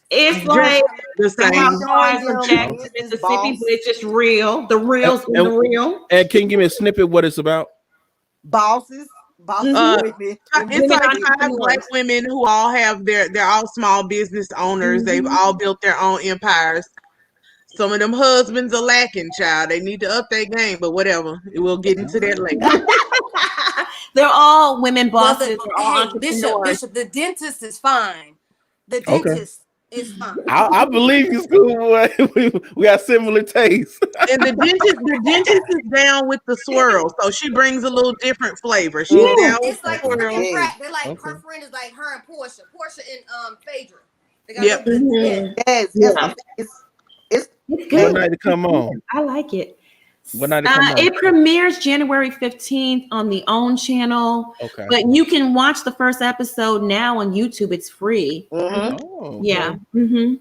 It's like the Housewives of Jackson, Mississippi, but it's just real. The real's in the real. And can you give me a snippet of what it's about? Bosses. It's like 5 Black women who all have they're all small business owners. They've all built their own empires. Some of them husbands are lacking, child. They need to up their game, but whatever. We'll get into that later. They're all women bosses. Bishop, the dentist is fine. The dentist is fine. I believe you, schoolboy. we got similar tastes. And the dentist is down with the swirl, so she brings a little different flavor. She's down with the swirl. They're like her friend is like her and Portia and Phaedra. They got It's What night to come on? I like it. What night to come on? It premieres January 15th on the OWN channel. Okay. But you can watch the first episode now on YouTube. It's free. Oh, yeah. And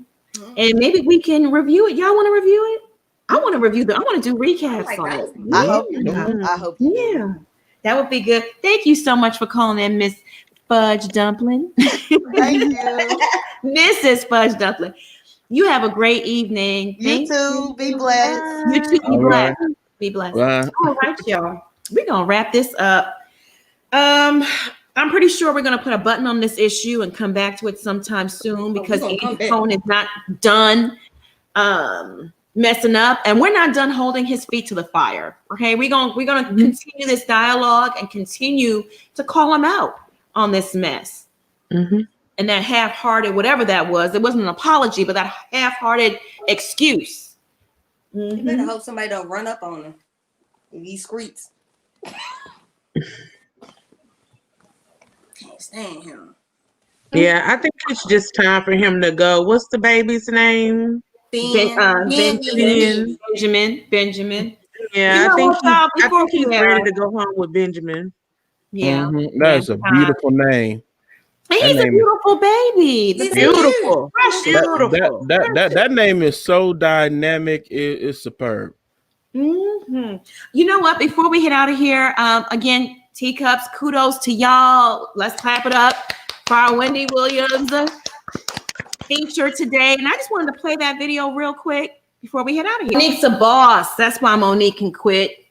maybe we can review it. Y'all want to review it? I want to review I want to do recaps on it. I hope you do. I hope you do. That would be good. Thank you so much for calling in, Miss Fudge Dumpling. Thank you. Mrs. Fudge Dumpling. You have a great evening. You too. Be blessed. You too. Be All blessed. right. Be blessed. Bye. All right, y'all. We're gonna wrap this up. I'm pretty sure we're gonna put a button on this issue and come back to it sometime soon because Cohen is not done messing up, and we're not done holding his feet to the fire. Okay, we're gonna continue this dialogue and continue to call him out on this mess. And that half-hearted, whatever that was, it wasn't an apology, but that half-hearted excuse. You better hope somebody don't run up on him in these streets. Can't stand him. Yeah, I think it's just time for him to go. What's the baby's name? Benjamin. Yeah, You know I what, think he's ready to go home with Benjamin. Yeah. That's a beautiful name. And he's a beautiful baby. He's beautiful. That name is so dynamic. It's superb. You know what? Before we head out of here, again, Teacups, kudos to y'all. Let's clap it up for our Wendy Williams feature today. And I just wanted to play that video real quick before we head out of here. Monique's a boss. That's why Monique can quit.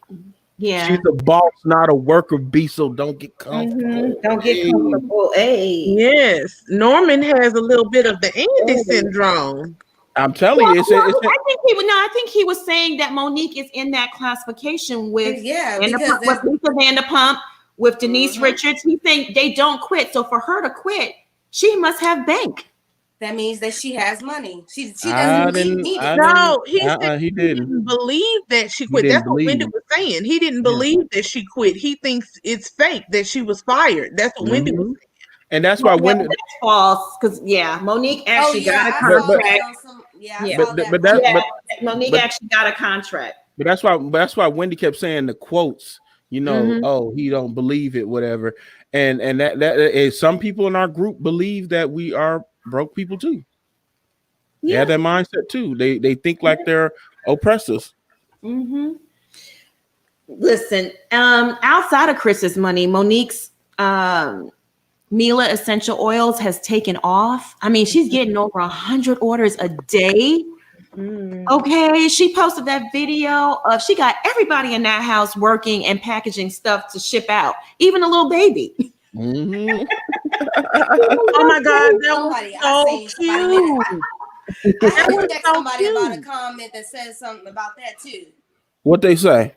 Yeah. She's a boss, not a worker bee, so don't get comfortable. Don't get comfortable. Hey. Yes. Norman has a little bit of the Andy syndrome. I'm telling you, I think he was saying that Monique is in that classification with with Lisa Vanderpump, with Denise Richards. He think they don't quit. So for her to quit, she must have bank. That means that she has money. She doesn't need it. No, he didn't believe that she quit. That's what Wendy was saying. He didn't believe that she quit. He thinks it's fake that she was fired. That's what Wendy was saying. And that's why Wendy. That's false. Because Monique actually got a contract. Monique actually got a contract. But that's why Wendy kept saying the quotes. You know, oh, he don't believe it, whatever. And that is, some people in our group believe that we are broke people too. They have that mindset too. They think like they're oppressors. Listen, outside of Chris's money, Monique's Mila essential oils has taken off. I mean, she's getting over 100 orders a day. Okay, she posted that video of she got everybody in that house working and packaging stuff to ship out, even a little baby. Oh my God, that was so cute. I would text somebody about a comment that says something about that too. What they say?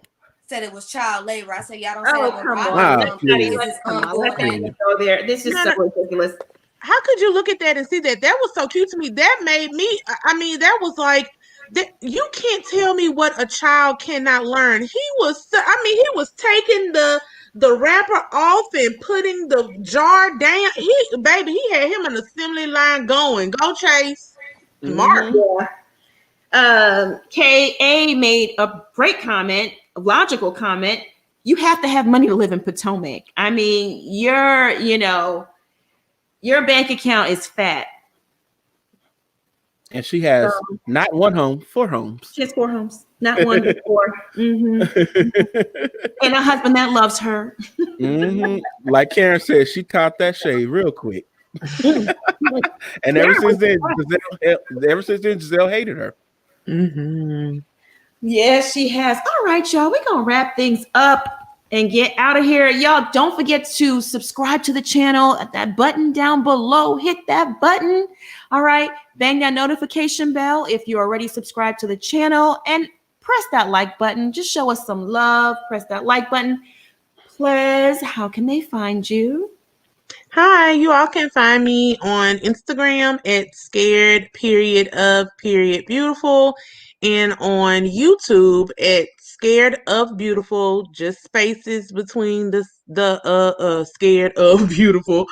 Said it was child labor. I said, y'all don't say come on. Go there. This is so ridiculous. How could you look at that and see that? That was so cute to me. That made me, I mean, that was like, you can't tell me what a child cannot learn. He was taking the wrapper off and putting the jar down. He had him an assembly line going. Go Chase. Mark. KA made a great comment, a logical comment. you have to have money to live in Potomac. I mean, your bank account is fat. And she has not one home, 4 homes. She has 4 homes, not one, but 4. And a husband that loves her. Like Karen said, she caught that shade real quick. And ever since then, Giselle hated her. Yes, she has. All right, y'all. We're going to wrap things up and get out of here. Y'all, don't forget to subscribe to the channel at that button down below. Hit that button. All right. Bang that notification bell if you're already subscribed to the channel. And press that like button. Just show us some love. Press that like button. Please, how can they find you? Hi, you all can find me on Instagram at scared_of_beautiful and on YouTube at Scared of Beautiful, just spaces between the Scared of Beautiful.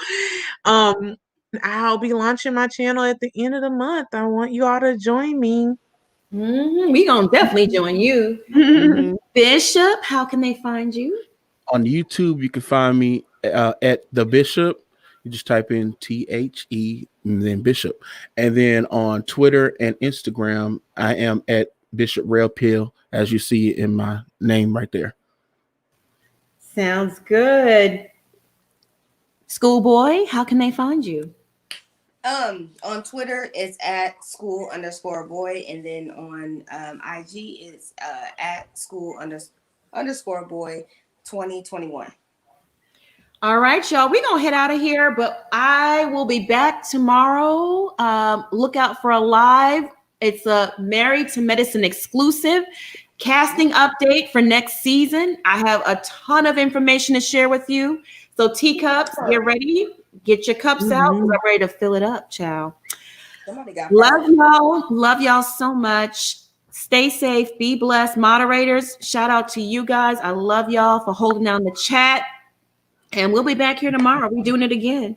I'll be launching my channel at the end of the month. I want you all to join me. We gonna definitely join you. Bishop, how can they find you? On YouTube, you can find me at The Bishop. You just type in THE and then Bishop. And then on Twitter and Instagram, I am at Bishop Rail Pill, as you see in my name right there. Sounds good. Schoolboy, how can they find you? On Twitter, it's at school_boy, and then on IG, it's at school_boy 2021. All right, y'all. We're going to head out of here, but I will be back tomorrow. Look out for a live. It's a Married to Medicine exclusive casting update for next season. I have a ton of information to share with you. So teacups, get ready. Get your cups out. I'm ready to fill it up, child. Love y'all. Love y'all so much. Stay safe. Be blessed. Moderators, shout out to you guys. I love y'all for holding down the chat. And we'll be back here tomorrow. We're doing it again.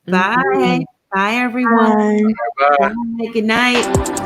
Bye. Bye, everyone. Bye. Bye. Good night.